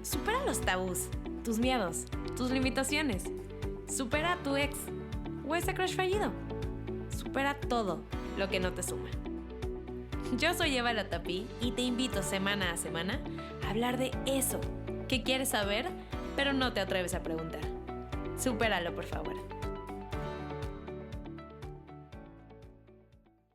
Supera los tabús, tus miedos, tus limitaciones. Supera a tu ex o ese crush fallido. Supera todo lo que no te suma. Yo soy Eva Latapí y te invito semana a semana a hablar de eso que quieres saber, pero no te atreves a preguntar. Supéralo, por favor.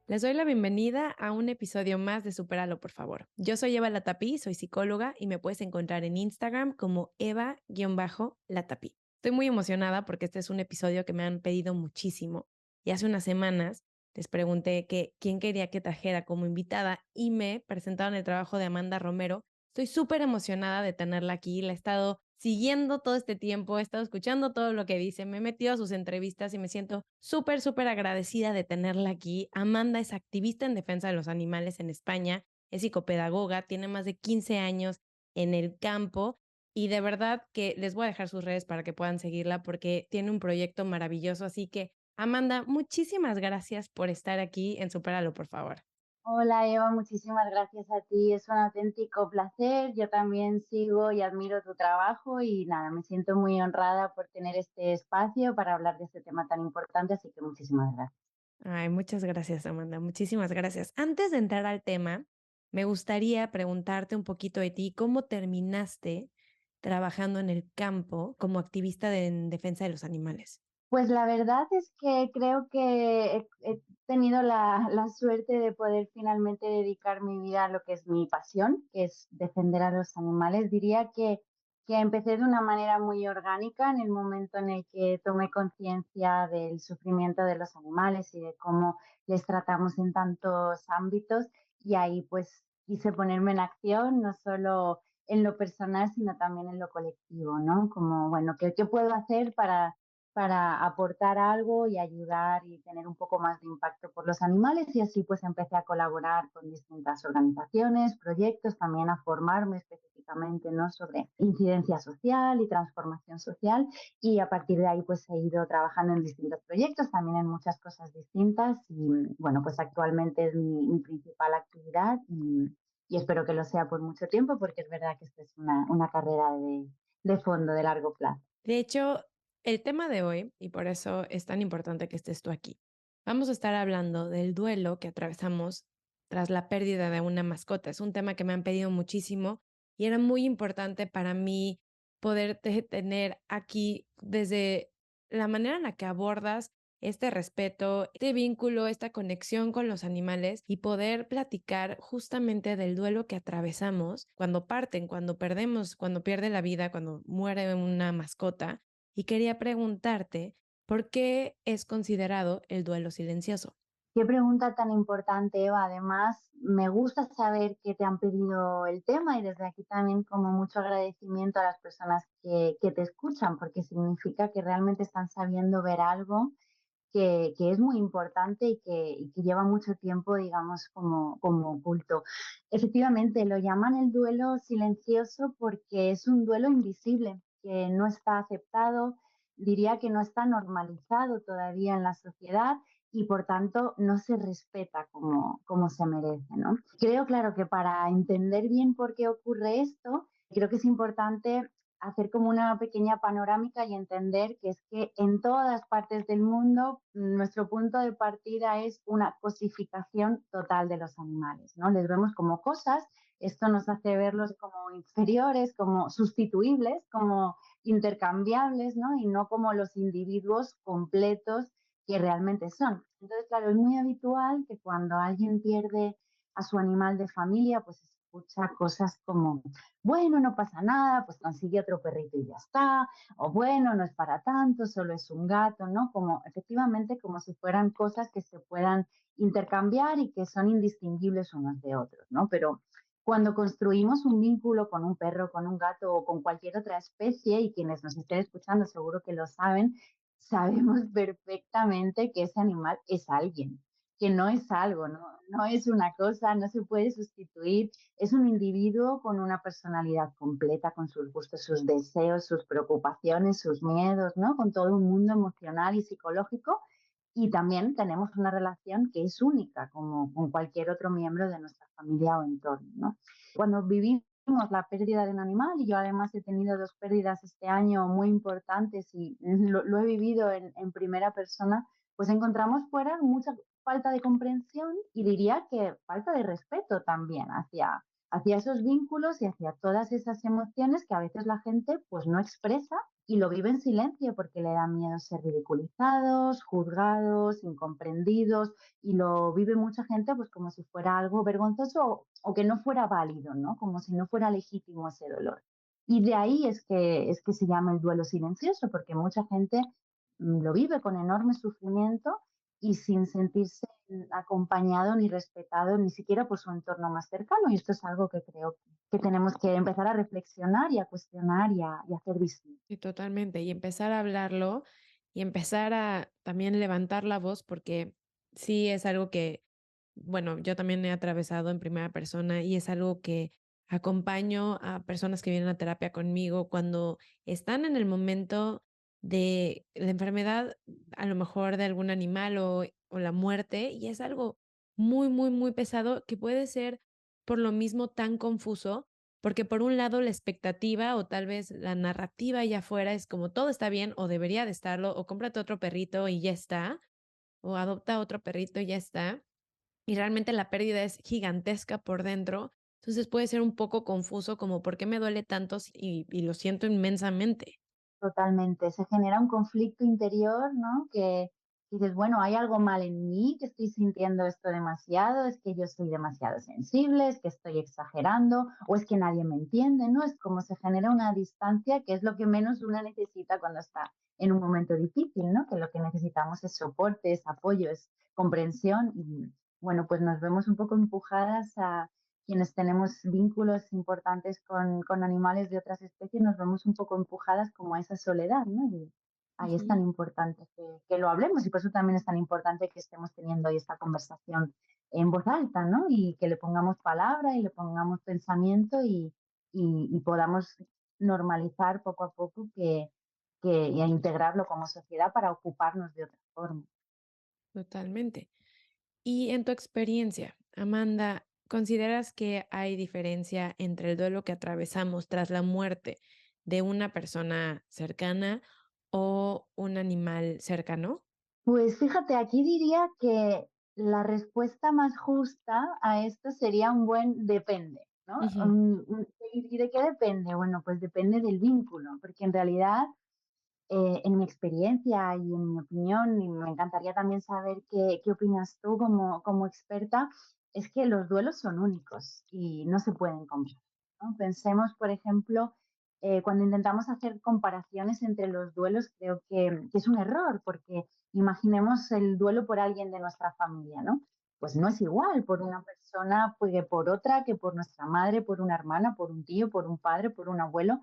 Les doy la bienvenida a un episodio más de Supéralo, por favor. Yo soy Eva Latapí, soy psicóloga y me puedes encontrar en Instagram como Eva-Latapí. Estoy muy emocionada porque este es un episodio que me han pedido muchísimo. Y hace unas semanas les pregunté que quién quería que trajera como invitada y me presentaron el trabajo de Amanda Romero. Estoy súper emocionada de tenerla aquí. La he estado siguiendo todo este tiempo, he estado escuchando todo lo que dice, me he metido a sus entrevistas y me siento súper agradecida de tenerla aquí. Amanda es activista en defensa de los animales en España, es psicopedagoga, tiene más de 15 años en el campo y de verdad que les voy a dejar sus redes para que puedan seguirla porque tiene un proyecto maravilloso. Así que, Amanda, muchísimas gracias por estar aquí en Supéralo, por favor. Hola Eva, muchísimas gracias a ti. Es un auténtico placer. Yo también sigo y admiro tu trabajo y nada, me siento muy honrada por tener este espacio para hablar de este tema tan importante, así que muchísimas gracias. Ay, muchas gracias, Amanda. Muchísimas gracias. Antes de entrar al tema, me gustaría preguntarte un poquito de ti. ¿Cómo terminaste trabajando en el campo como activista en defensa de los animales? Pues la verdad es que creo que he tenido la suerte de poder finalmente dedicar mi vida a lo que es mi pasión, que es defender a los animales. Diría que empecé de una manera muy orgánica en el momento en el que tomé conciencia del sufrimiento de los animales y de cómo les tratamos en tantos ámbitos. Y ahí pues quise ponerme en acción, no solo en lo personal, sino también en lo colectivo, ¿no? Como, bueno, ¿qué puedo hacer para aportar algo y ayudar y tener un poco más de impacto por los animales? Y así pues empecé a colaborar con distintas organizaciones, proyectos, también a formarme específicamente, ¿no?, sobre incidencia social y transformación social, y a partir de ahí pues he ido trabajando en distintos proyectos, también en muchas cosas distintas, y bueno, pues actualmente es mi principal actividad y espero que lo sea por mucho tiempo, porque es verdad que esta es una carrera de fondo, de largo plazo. De hecho, el tema de hoy, y por eso es tan importante que estés tú aquí, vamos a estar hablando del duelo que atravesamos tras la pérdida de una mascota. Es un tema que me han pedido muchísimo y era muy importante para mí poder tener aquí desde la manera en la que abordas este respeto, este vínculo, esta conexión con los animales y poder platicar justamente del duelo que atravesamos cuando parten, cuando perdemos, cuando pierde la vida, cuando muere una mascota. Y quería preguntarte, ¿por qué es considerado el duelo silencioso? Qué pregunta tan importante, Eva. Además, me gusta saber que te han pedido el tema y desde aquí también como mucho agradecimiento a las personas que te escuchan, porque significa que realmente están sabiendo ver algo que es muy importante y que lleva mucho tiempo, digamos, como oculto. Efectivamente, lo llaman el duelo silencioso porque es un duelo invisible, que no está aceptado, diría que no está normalizado todavía en la sociedad y por tanto no se respeta como se merece, ¿no? Creo, claro, que para entender bien por qué ocurre esto, creo que es importante hacer como una pequeña panorámica y entender que es que en todas partes del mundo nuestro punto de partida es una cosificación total de los animales, ¿no? Les vemos como cosas, esto nos hace verlos como inferiores, como sustituibles, como intercambiables, ¿no? Y no como los individuos completos que realmente son. Entonces, claro, es muy habitual que cuando alguien pierde a su animal de familia, pues escucha cosas como, bueno, no pasa nada, pues consigue otro perrito y ya está, o bueno, no es para tanto, solo es un gato, ¿no? Como efectivamente como si fueran cosas que se puedan intercambiar y que son indistinguibles unos de otros, ¿no? Pero cuando construimos un vínculo con un perro, con un gato o con cualquier otra especie, y quienes nos estén escuchando seguro que lo saben, sabemos perfectamente que ese animal es alguien, que no es algo, no es una cosa, no se puede sustituir, es un individuo con una personalidad completa, con sus gustos, sus deseos, sus preocupaciones, sus miedos, ¿no? Con todo un mundo emocional y psicológico. Y también tenemos una relación que es única, como con cualquier otro miembro de nuestra familia o entorno, ¿no? Cuando vivimos la pérdida de un animal y yo además he tenido 2 pérdidas este año muy importantes y lo he vivido en primera persona, pues encontramos fuera mucha falta de comprensión y diría que falta de respeto también hacia esos vínculos y hacia todas esas emociones que a veces la gente, pues, no expresa y lo vive en silencio porque le da miedo ser ridiculizados, juzgados, incomprendidos, y lo vive mucha gente pues como si fuera algo vergonzoso o que no fuera válido, ¿no? Como si no fuera legítimo ese dolor. Y de ahí es que se llama el duelo silencioso, porque mucha gente lo vive con enorme sufrimiento y sin sentirse acompañado ni respetado ni siquiera por su entorno más cercano. Y esto es algo que creo que tenemos que empezar a reflexionar y a cuestionar y a hacer visible. Sí, totalmente. Y empezar a hablarlo y empezar a también levantar la voz, porque sí es algo que, bueno, yo también he atravesado en primera persona y es algo que acompaño a personas que vienen a terapia conmigo cuando están en el momento de la enfermedad, a lo mejor de algún animal o la muerte, y es algo muy, muy, muy pesado que puede ser por lo mismo tan confuso porque por un lado la expectativa o tal vez la narrativa allá afuera es como todo está bien o debería de estarlo, o cómprate otro perrito y ya está, o adopta otro perrito y ya está. Y realmente la pérdida es gigantesca por dentro. Entonces puede ser un poco confuso como por qué me duele tanto y lo siento inmensamente. Totalmente, se genera un conflicto interior, ¿no? Que dices, bueno, hay algo mal en mí, que estoy sintiendo esto demasiado, es que yo soy demasiado sensible, es que estoy exagerando, o es que nadie me entiende, ¿no? Es como se genera una distancia que es lo que menos una necesita cuando está en un momento difícil, ¿no? Que lo que necesitamos es soporte, es apoyo, es comprensión y, bueno, pues nos vemos un poco empujadas a quienes tenemos vínculos importantes con animales de otras especies, nos vemos un poco empujadas como a esa soledad, ¿no? Y ahí es tan Ujú. importante que lo hablemos y por eso también es tan importante que estemos teniendo hoy esta conversación en voz alta, ¿no? Y que le pongamos palabra y le pongamos pensamiento y podamos normalizar poco a poco y a integrarlo como sociedad para ocuparnos de otra forma. Totalmente. Y en tu experiencia, Amanda, ¿consideras que hay diferencia entre el duelo que atravesamos tras la muerte de una persona cercana o un animal cercano? Pues fíjate, aquí diría que la respuesta más justa a esto sería un buen depende, ¿no? Ujú, ¿Y de qué depende? Bueno, pues depende del vínculo, porque en realidad, en mi experiencia y en mi opinión, y me encantaría también saber qué opinas tú como experta, es que los duelos son únicos y no se pueden comprar, ¿no? Pensemos, por ejemplo, cuando intentamos hacer comparaciones entre los duelos, creo que es un error, porque imaginemos el duelo por alguien de nuestra familia, ¿no? Pues no es igual por una persona pues, que por otra, que por nuestra madre, por una hermana, por un tío, por un padre, por un abuelo,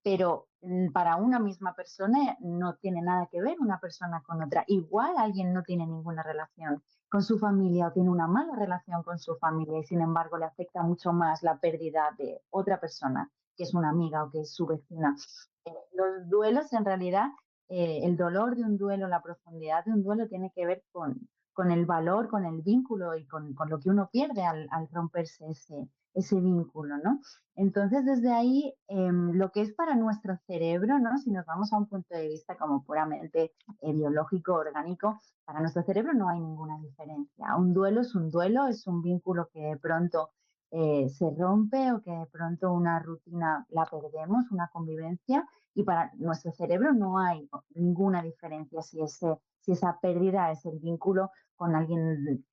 pero para una misma persona no tiene nada que ver una persona con otra. Igual alguien no tiene ninguna relación con su familia o tiene una mala relación con su familia y sin embargo le afecta mucho más la pérdida de otra persona, que es una amiga o que es su vecina. Los duelos en realidad, el dolor de un duelo, la profundidad de un duelo tiene que ver con el valor, con el vínculo y con lo que uno pierde al romperse ese vínculo, ¿no? Entonces, desde ahí, lo que es para nuestro cerebro, ¿no? Si nos vamos a un punto de vista como puramente biológico, orgánico, para nuestro cerebro no hay ninguna diferencia. Un duelo es un duelo, es un vínculo que de pronto se rompe o que de pronto una rutina la perdemos, una convivencia, y para nuestro cerebro no hay ninguna diferencia si esa pérdida es el vínculo con alguien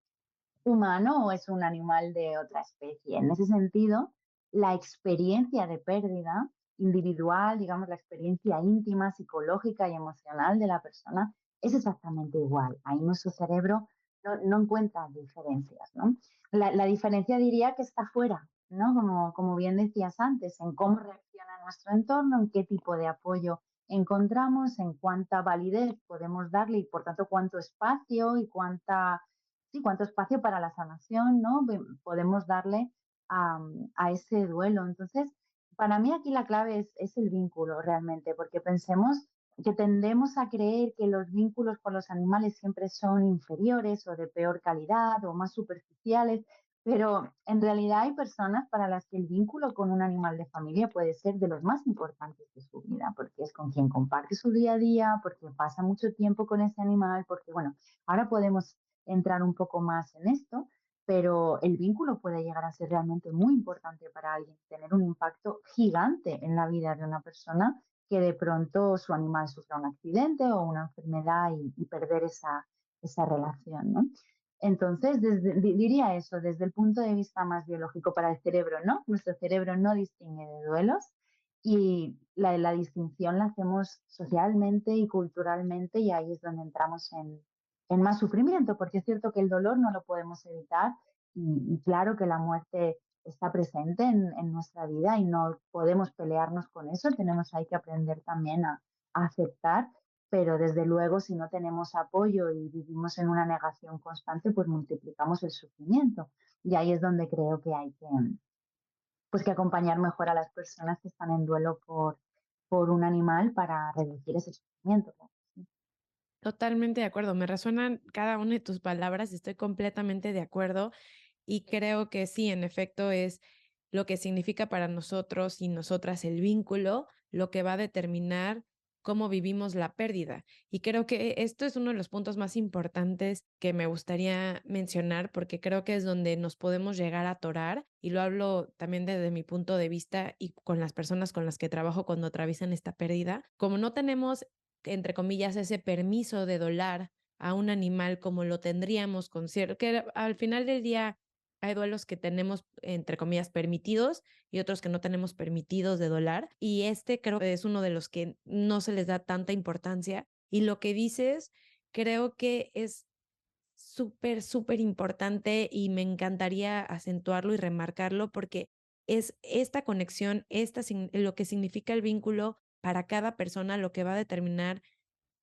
humano o es un animal de otra especie. En ese sentido, la experiencia de pérdida individual, digamos, la experiencia íntima, psicológica y emocional de la persona es exactamente igual. Ahí nuestro cerebro no encuentra diferencias, ¿no? La diferencia diría que está fuera, ¿no? Como bien decías antes, en cómo reacciona nuestro entorno, en qué tipo de apoyo encontramos, en cuánta validez podemos darle y por tanto cuánto espacio y sí, cuánto espacio para la sanación, ¿no? Podemos darle a ese duelo. Entonces, para mí aquí la clave es el vínculo realmente, porque pensemos que tendemos a creer que los vínculos con los animales siempre son inferiores o de peor calidad o más superficiales, Pero en realidad hay personas para las que el vínculo con un animal de familia puede ser de los más importantes de su vida, porque es con quien comparte su día a día, porque pasa mucho tiempo con ese animal, porque bueno, ahora podemos entrar un poco más en esto, pero el vínculo puede llegar a ser realmente muy importante para alguien, tener un impacto gigante en la vida de una persona que de pronto su animal sufra un accidente o una enfermedad y perder esa relación, ¿no? Entonces, diría eso, desde el punto de vista más biológico para el cerebro, ¿no? Nuestro cerebro no distingue de duelos y la distinción la hacemos socialmente y culturalmente y ahí es donde entramos en más sufrimiento, porque es cierto que el dolor no lo podemos evitar y claro que la muerte está presente en nuestra vida y no podemos pelearnos con eso, tenemos ahí que aprender también a aceptar, pero desde luego, si no tenemos apoyo y vivimos en una negación constante, pues multiplicamos el sufrimiento. Y ahí es donde creo que hay pues, que acompañar mejor a las personas que están en duelo por un animal para reducir ese sufrimiento. Claro, sí. Totalmente de acuerdo, me resuenan cada una de tus palabras, estoy completamente de acuerdo. Y creo que sí, en efecto, es lo que significa para nosotros y nosotras el vínculo, lo que va a determinar cómo vivimos la pérdida. Y creo que esto es uno de los puntos más importantes que me gustaría mencionar, porque creo que es donde nos podemos llegar a atorar, y lo hablo también desde mi punto de vista y con las personas con las que trabajo cuando atraviesan esta pérdida. Como no tenemos, entre comillas, ese permiso de dolar a un animal como lo tendríamos con cierto, que al final del día hay duelos que tenemos, entre comillas, permitidos y otros que no tenemos permitidos de dolar. Y este creo que es uno de los que no se les da tanta importancia. Y lo que dices, creo que es súper, súper importante y me encantaría acentuarlo y remarcarlo porque es esta conexión, lo que significa el vínculo para cada persona, lo que va a determinar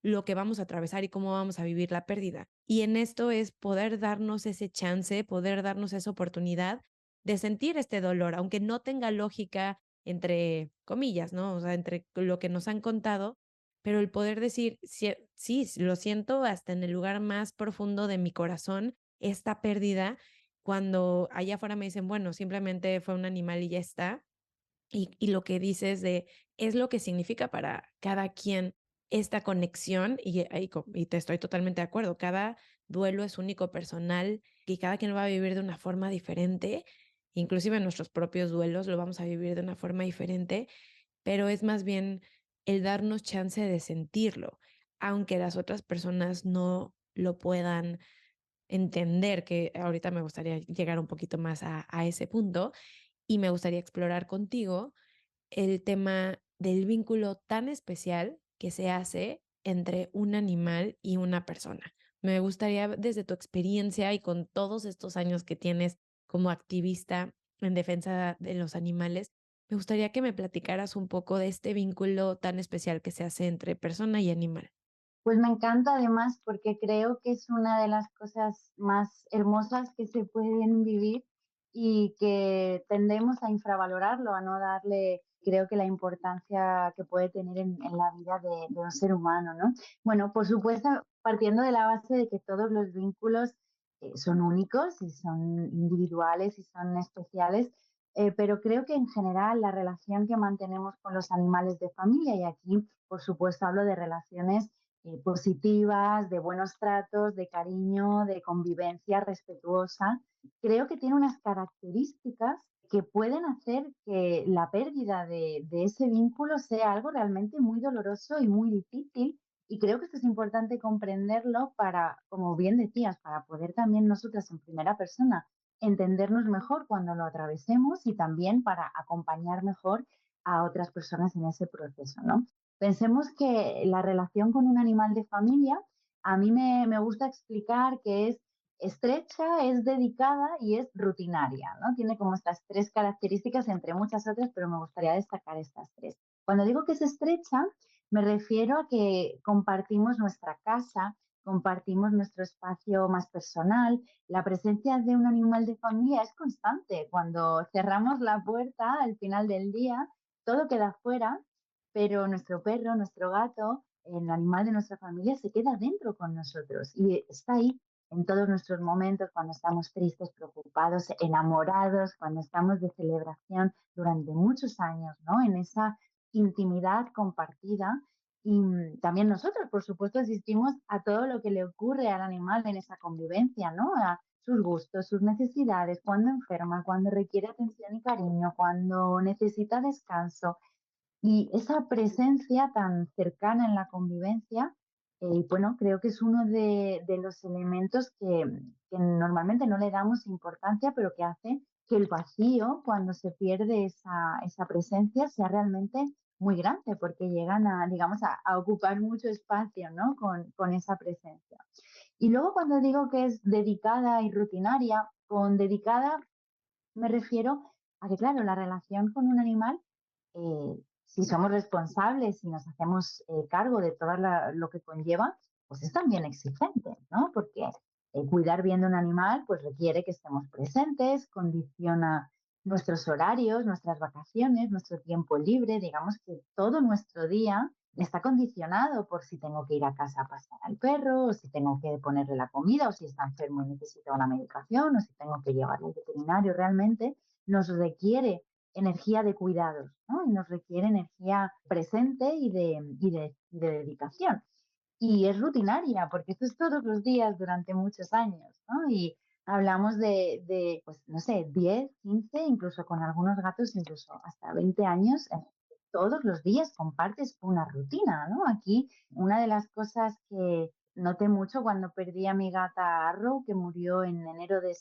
lo que vamos a atravesar y cómo vamos a vivir la pérdida. Y en esto es poder darnos ese chance, poder darnos esa oportunidad de sentir este dolor, aunque no tenga lógica entre comillas, ¿no? O sea, entre lo que nos han contado, pero el poder decir, sí, sí, lo siento hasta en el lugar más profundo de mi corazón, esta pérdida, cuando allá afuera me dicen, bueno, simplemente fue un animal y ya está, y lo que dices de es lo que significa para cada quien esta conexión y te estoy totalmente de acuerdo, cada duelo es único, personal y cada quien lo va a vivir de una forma diferente, inclusive nuestros propios duelos lo vamos a vivir de una forma diferente, pero es más bien el darnos chance de sentirlo, aunque las otras personas no lo puedan entender, que ahorita me gustaría llegar un poquito más a ese punto y me gustaría explorar contigo el tema del vínculo tan especial que se hace entre un animal y una persona. Me gustaría, desde tu experiencia y con todos estos años que tienes como activista en defensa de los animales, me gustaría que me platicaras un poco de este vínculo tan especial que se hace entre persona y animal. Pues me encanta además porque creo que es una de las cosas más hermosas que se pueden vivir y que tendemos a infravalorarlo, a no darle, creo que la importancia que puede tener en la vida de un ser humano, ¿no? Bueno, por supuesto, partiendo de la base de que todos los vínculos son únicos y son individuales y son especiales, pero creo que en general la relación que mantenemos con los animales de familia, y aquí, por supuesto, hablo de relaciones positivas, de buenos tratos, de cariño, de convivencia respetuosa, creo que tiene unas características que pueden hacer que la pérdida de ese vínculo sea algo realmente muy doloroso y muy difícil. Y creo que esto es importante comprenderlo para, como bien decías, para poder también nosotras en primera persona entendernos mejor cuando lo atravesemos y también para acompañar mejor a otras personas en ese proceso, ¿no? Pensemos que la relación con un animal de familia, a mí me gusta explicar que es estrecha, es dedicada y es rutinaria, ¿no? Tiene como estas tres características entre muchas otras, pero me gustaría destacar estas tres. Cuando digo que es estrecha, me refiero a que compartimos nuestra casa, compartimos nuestro espacio más personal. La presencia de un animal de familia es constante. Cuando cerramos la puerta al final del día, todo queda fuera, pero nuestro perro, nuestro gato, el animal de nuestra familia se queda dentro con nosotros y está ahí. en todos nuestros momentos, cuando estamos tristes, preocupados, enamorados, cuando estamos de celebración durante muchos años, ¿no? En esa intimidad compartida. Y también nosotros, por supuesto, asistimos a todo lo que le ocurre al animal en esa convivencia, ¿no? A sus gustos, sus necesidades, cuando enferma, cuando requiere atención y cariño, cuando necesita descanso. Y esa presencia tan cercana en la convivencia, bueno, creo que es uno de los elementos que normalmente no le damos importancia, pero que hace que el vacío, cuando se pierde esa presencia, sea realmente muy grande, porque llegan a, digamos, a ocupar mucho espacio, ¿no? Con esa presencia. Y luego cuando digo que es dedicada y rutinaria, con dedicada me refiero a que, claro, la relación con un animal, si somos responsables y nos hacemos cargo de todo lo que conlleva, pues es también exigente, ¿no? Porque cuidar bien de un animal, pues requiere que estemos presentes, condiciona nuestros horarios, nuestras vacaciones, nuestro tiempo libre, digamos que todo nuestro día está condicionado por si tengo que ir a casa a pasear al perro, o si tengo que ponerle la comida, o si está enfermo y necesita una medicación, o si tengo que llevarle al veterinario. Realmente nos requiere energía de cuidados, ¿no? Y nos requiere energía presente y de dedicación. Y es rutinaria, porque esto es todos los días durante muchos años, ¿no? Y hablamos de, pues, no sé, 10, 15, incluso con algunos gatos, incluso hasta 20 años, todos los días compartes una rutina, ¿no? Aquí, una de las cosas que noté mucho cuando perdí a mi gata Arrow, que murió en enero de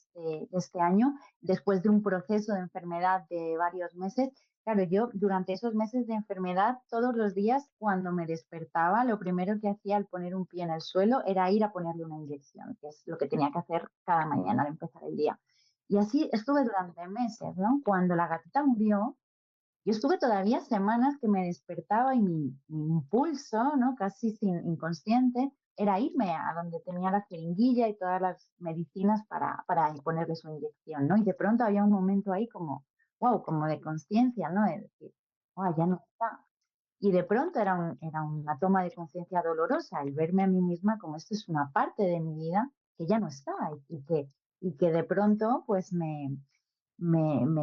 este año, después de un proceso de enfermedad de varios meses. Claro, yo durante esos meses de enfermedad, todos los días cuando me despertaba, lo primero que hacía al poner un pie en el suelo era ir a ponerle una inyección, que es lo que tenía que hacer cada mañana al empezar el día. Y así estuve durante meses, ¿no? Cuando la gatita murió, yo estuve todavía semanas que me despertaba y mi impulso, ¿no? Casi inconsciente, era irme a donde tenía la jeringuilla y todas las medicinas para ponerle su inyección, ¿no? Y de pronto había un momento ahí como, wow, como de conciencia, ¿no? De decir, wow, ya no está. Y de pronto era una toma de conciencia dolorosa el verme a mí misma como esto es una parte de mi vida que ya no está y que de pronto pues me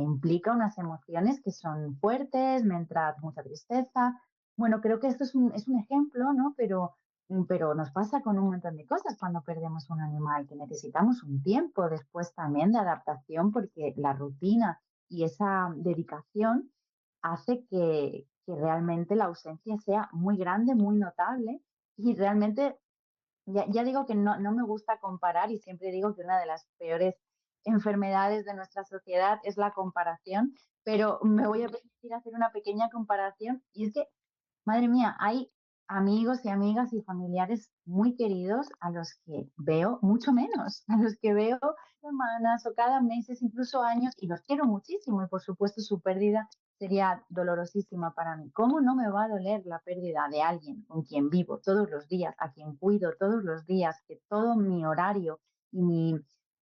implica unas emociones que son fuertes, me entra mucha tristeza. Bueno, creo que esto es un ejemplo, ¿no? Pero nos pasa con un montón de cosas cuando perdemos un animal, que necesitamos un tiempo después también de adaptación, porque la rutina y esa dedicación hace que realmente la ausencia sea muy grande, muy notable y realmente ya digo que no me gusta comparar y siempre digo que una de las peores enfermedades de nuestra sociedad es la comparación, pero me voy a permitir hacer una pequeña comparación y es que, madre mía, hay amigos y amigas y familiares muy queridos a los que veo mucho menos, a los que veo semanas o cada meses, incluso años, y los quiero muchísimo y por supuesto su pérdida sería dolorosísima para mí. ¿Cómo no me va a doler la pérdida de alguien con quien vivo todos los días, a quien cuido todos los días, que todo mi horario y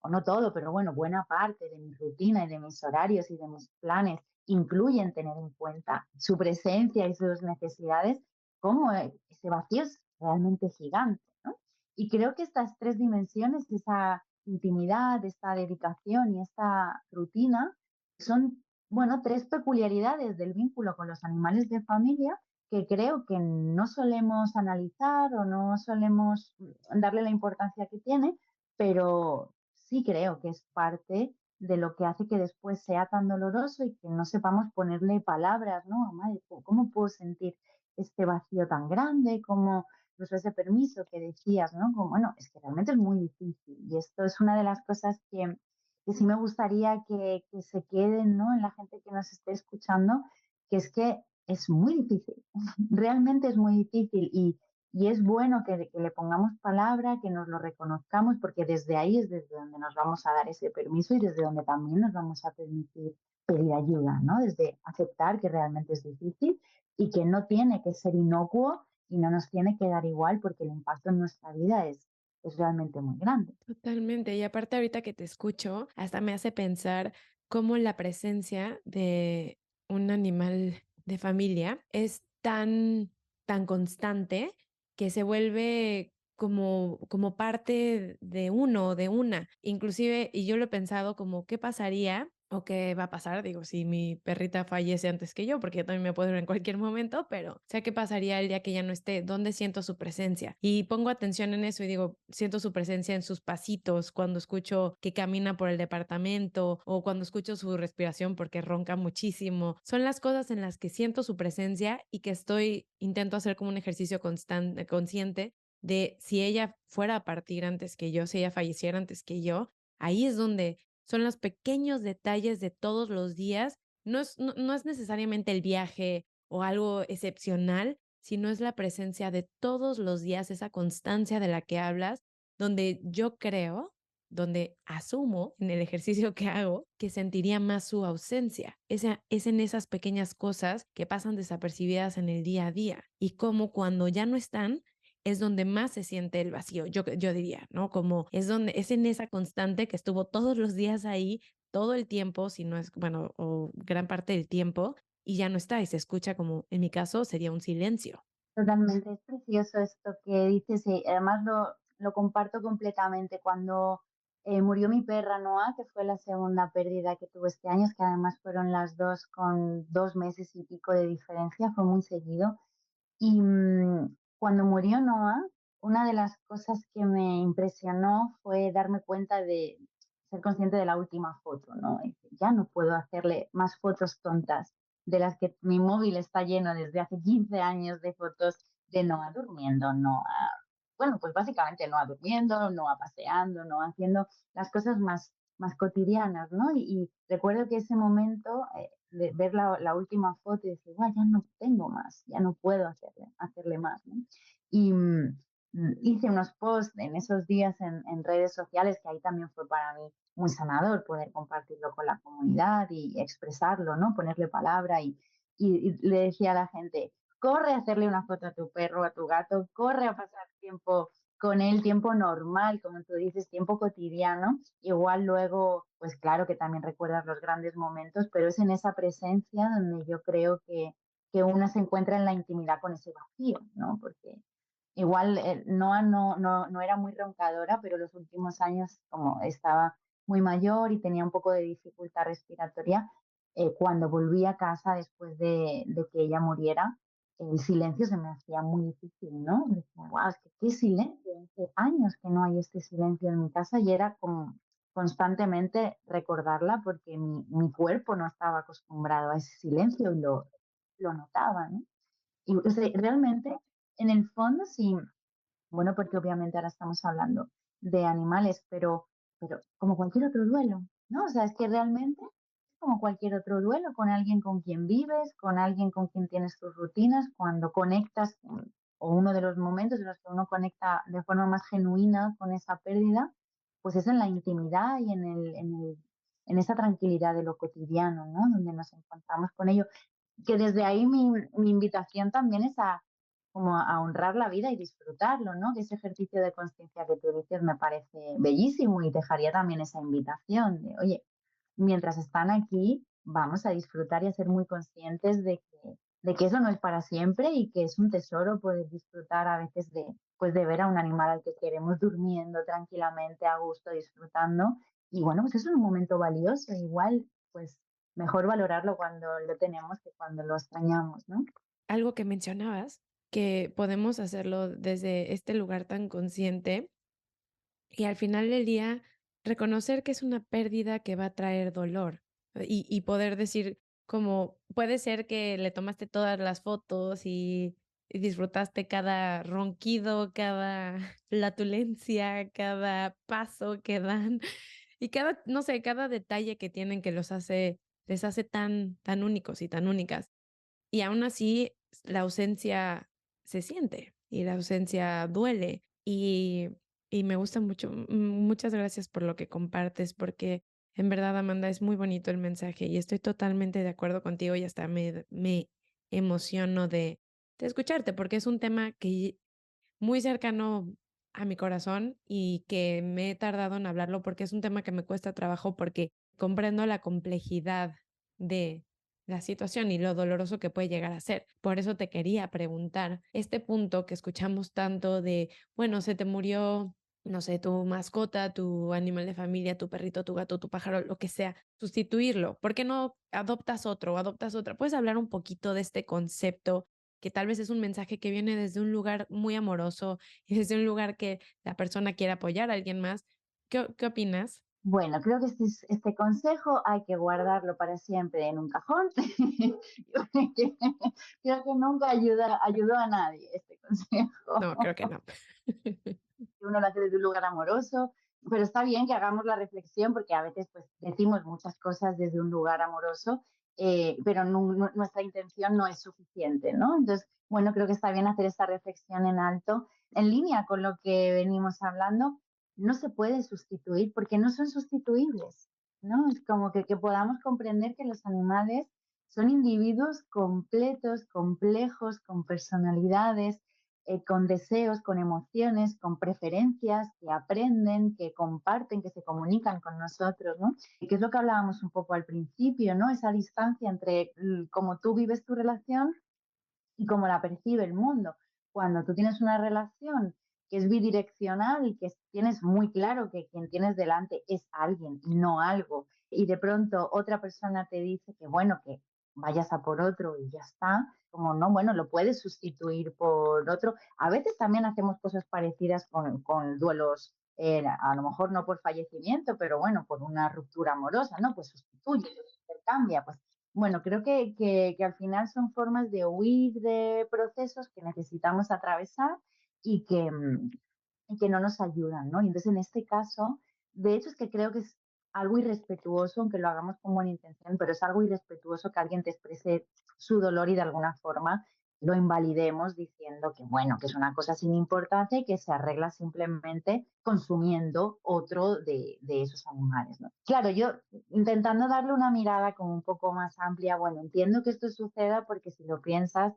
o no todo, pero bueno, buena parte de mi rutina y de mis horarios y de mis planes incluyen tener en cuenta su presencia y sus necesidades, cómo ese vacío es realmente gigante, ¿no? Y creo que estas tres dimensiones, esa intimidad, esta dedicación y esta rutina, son, bueno, tres peculiaridades del vínculo con los animales de familia que creo que no solemos analizar o no solemos darle la importancia que tiene, pero sí creo que es parte de lo que hace que después sea tan doloroso y que no sepamos ponerle palabras, ¿no? Madre, ¿cómo puedo sentir este vacío tan grande? ¿Cómo, incluso ese permiso que decías, ¿no? Como, bueno, es que realmente es muy difícil y esto es una de las cosas que sí me gustaría que se queden, ¿no? En la gente que nos esté escuchando, que es que es muy difícil, realmente es muy difícil y es bueno que le pongamos palabra, que nos lo reconozcamos, porque desde ahí es desde donde nos vamos a dar ese permiso y desde donde también nos vamos a permitir pedir ayuda, ¿no? Desde aceptar que realmente es difícil y que no tiene que ser inocuo y no nos tiene que dar igual porque el impacto en nuestra vida es realmente muy grande. Totalmente. Y aparte ahorita que te escucho, hasta me hace pensar cómo la presencia de un animal de familia es tan constante que se vuelve como parte de uno o de una. Inclusive, y yo lo he pensado como, ¿qué pasaría o qué va a pasar? Digo, si mi perrita fallece antes que yo, porque yo también me puedo ir en cualquier momento, pero, o sea, ¿qué pasaría el día que ya no esté? ¿Dónde siento su presencia? Y pongo atención en eso y digo, siento su presencia en sus pasitos, cuando escucho que camina por el departamento o cuando escucho su respiración porque ronca muchísimo. Son las cosas en las que siento su presencia y que intento hacer como un ejercicio constante, consciente de si ella fuera a partir antes que yo, si ella falleciera antes que yo, ahí es donde son los pequeños detalles de todos los días. No es necesariamente el viaje o algo excepcional, sino es la presencia de todos los días, esa constancia de la que hablas, donde yo creo, donde asumo en el ejercicio que hago, que sentiría más su ausencia. Es en esas pequeñas cosas que pasan desapercibidas en el día a día y como cuando ya no están, es donde más se siente el vacío, yo diría, ¿no? Como es en esa constante que estuvo todos los días ahí, todo el tiempo, si no es, bueno, o gran parte del tiempo, y ya no está, y se escucha como, en mi caso, sería un silencio. Totalmente, es precioso esto que dices y además lo comparto completamente. Cuando murió mi perra Noah, que fue la segunda pérdida que tuve este año, es que además fueron las dos con 2 meses y pico de diferencia, fue muy seguido. Y cuando murió Noah, una de las cosas que me impresionó fue darme cuenta de ser consciente de la última foto, ¿no? Y que ya no puedo hacerle más fotos tontas de las que mi móvil está lleno desde hace 15 años de fotos de Noah durmiendo, Noah, bueno, pues básicamente Noah durmiendo, Noah paseando, Noah haciendo las cosas más cotidianas, ¿no? Y recuerdo que ese momento de ver la última foto y decir, guau, ya no tengo más, ya no puedo hacerle más, ¿no? Y hice unos posts en esos días en redes sociales, que ahí también fue para mí muy sanador poder compartirlo con la comunidad y expresarlo, ¿no? Ponerle palabra y le decía a la gente, corre a hacerle una foto a tu perro, a tu gato, corre a pasar tiempo con él, tiempo normal, como tú dices, tiempo cotidiano. Igual luego, pues claro que también recuerdas los grandes momentos, pero es en esa presencia donde yo creo que uno se encuentra en la intimidad con ese vacío, ¿no? Porque igual Noa no era muy roncadora, pero los últimos años, como estaba muy mayor y tenía un poco de dificultad respiratoria, cuando volví a casa después de que ella muriera, el silencio se me hacía muy difícil, ¿no? Decía, wow, es que qué silencio, hace años que no hay este silencio en mi casa y era como constantemente recordarla porque mi cuerpo no estaba acostumbrado a ese silencio y lo notaba, ¿no? Y o sea, realmente, en el fondo, sí, bueno, porque obviamente ahora estamos hablando de animales, pero como cualquier otro duelo, ¿no? O sea, es que realmente es como cualquier otro duelo con alguien con quien vives, con alguien con quien tienes tus rutinas, cuando conectas, o uno de los momentos en los que uno conecta de forma más genuina con esa pérdida, pues es en la intimidad y en esa tranquilidad de lo cotidiano, ¿no? Donde nos encontramos con ello. Que desde ahí mi invitación también es a como a honrar la vida y disfrutarlo, ¿no? Que ese ejercicio de conciencia que tú dices me parece bellísimo y dejaría también esa invitación de, oye, mientras están aquí, vamos a disfrutar y a ser muy conscientes de que eso no es para siempre y que es un tesoro poder disfrutar a veces pues de ver a un animal al que queremos durmiendo tranquilamente, a gusto, disfrutando. Y bueno, pues eso es un momento valioso, igual, pues mejor valorarlo cuando lo tenemos que cuando lo extrañamos, ¿no? Algo que mencionabas, que podemos hacerlo desde este lugar tan consciente y al final del día reconocer que es una pérdida que va a traer dolor y poder decir como puede ser que le tomaste todas las fotos y disfrutaste cada ronquido, cada flatulencia, cada paso que dan y cada, no sé, cada detalle que tienen que les hace tan únicos y tan únicas. Y aún así, la ausencia se siente y la ausencia duele. Y me gusta mucho. Muchas gracias por lo que compartes, porque en verdad, Amanda, es muy bonito el mensaje y estoy totalmente de acuerdo contigo y hasta me emociono de escucharte, porque es un tema que muy cercano a mi corazón y que me he tardado en hablarlo porque es un tema que me cuesta trabajo porque comprendo la complejidad de la situación y lo doloroso que puede llegar a ser. Por eso te quería preguntar, este punto que escuchamos tanto de, bueno, se te murió, no sé, tu mascota, tu animal de familia, tu perrito, tu gato, tu pájaro, lo que sea, sustituirlo. ¿Por qué no adoptas otro o adoptas otra? ¿Puedes hablar un poquito de este concepto que tal vez es un mensaje que viene desde un lugar muy amoroso y desde un lugar que la persona quiere apoyar a alguien más? ¿Qué opinas? Bueno, creo que este consejo hay que guardarlo para siempre en un cajón. Porque creo que nunca ayudó a nadie este consejo. No, creo que no. Que uno lo hace desde un lugar amoroso, pero está bien que hagamos la reflexión porque a veces pues decimos muchas cosas desde un lugar amoroso, pero nuestra intención no es suficiente, ¿no? Entonces, bueno, creo que está bien hacer esta reflexión en alto, en línea con lo que venimos hablando. No se puede sustituir porque no son sustituibles, ¿no? Es como que podamos comprender que los animales son individuos completos, complejos, con personalidades, con deseos, con emociones, con preferencias, que aprenden, que comparten, que se comunican con nosotros, ¿no? Y que es lo que hablábamos un poco al principio, ¿no? Esa distancia entre cómo tú vives tu relación y cómo la percibe el mundo. Cuando tú tienes una relación que es bidireccional y que tienes muy claro que quien tienes delante es alguien, no algo, y de pronto otra persona te dice que bueno, que vayas a por otro y ya está, como no, bueno, lo puedes sustituir por otro. A veces también hacemos cosas parecidas con duelos, a lo mejor no por fallecimiento, pero bueno, por una ruptura amorosa, ¿no? Pues sustituye, intercambia, pues bueno, creo que al final son formas de huir de procesos que necesitamos atravesar y y que no nos ayudan, ¿no? Y entonces en este caso, de hecho es que creo que es algo irrespetuoso, aunque lo hagamos con buena intención, pero es algo irrespetuoso que alguien te exprese su dolor y de alguna forma lo invalidemos diciendo que, bueno, que es una cosa sin importancia y que se arregla simplemente consumiendo otro de esos animales, ¿no? Claro, yo intentando darle una mirada como un poco más amplia, bueno, entiendo que esto suceda porque si lo piensas,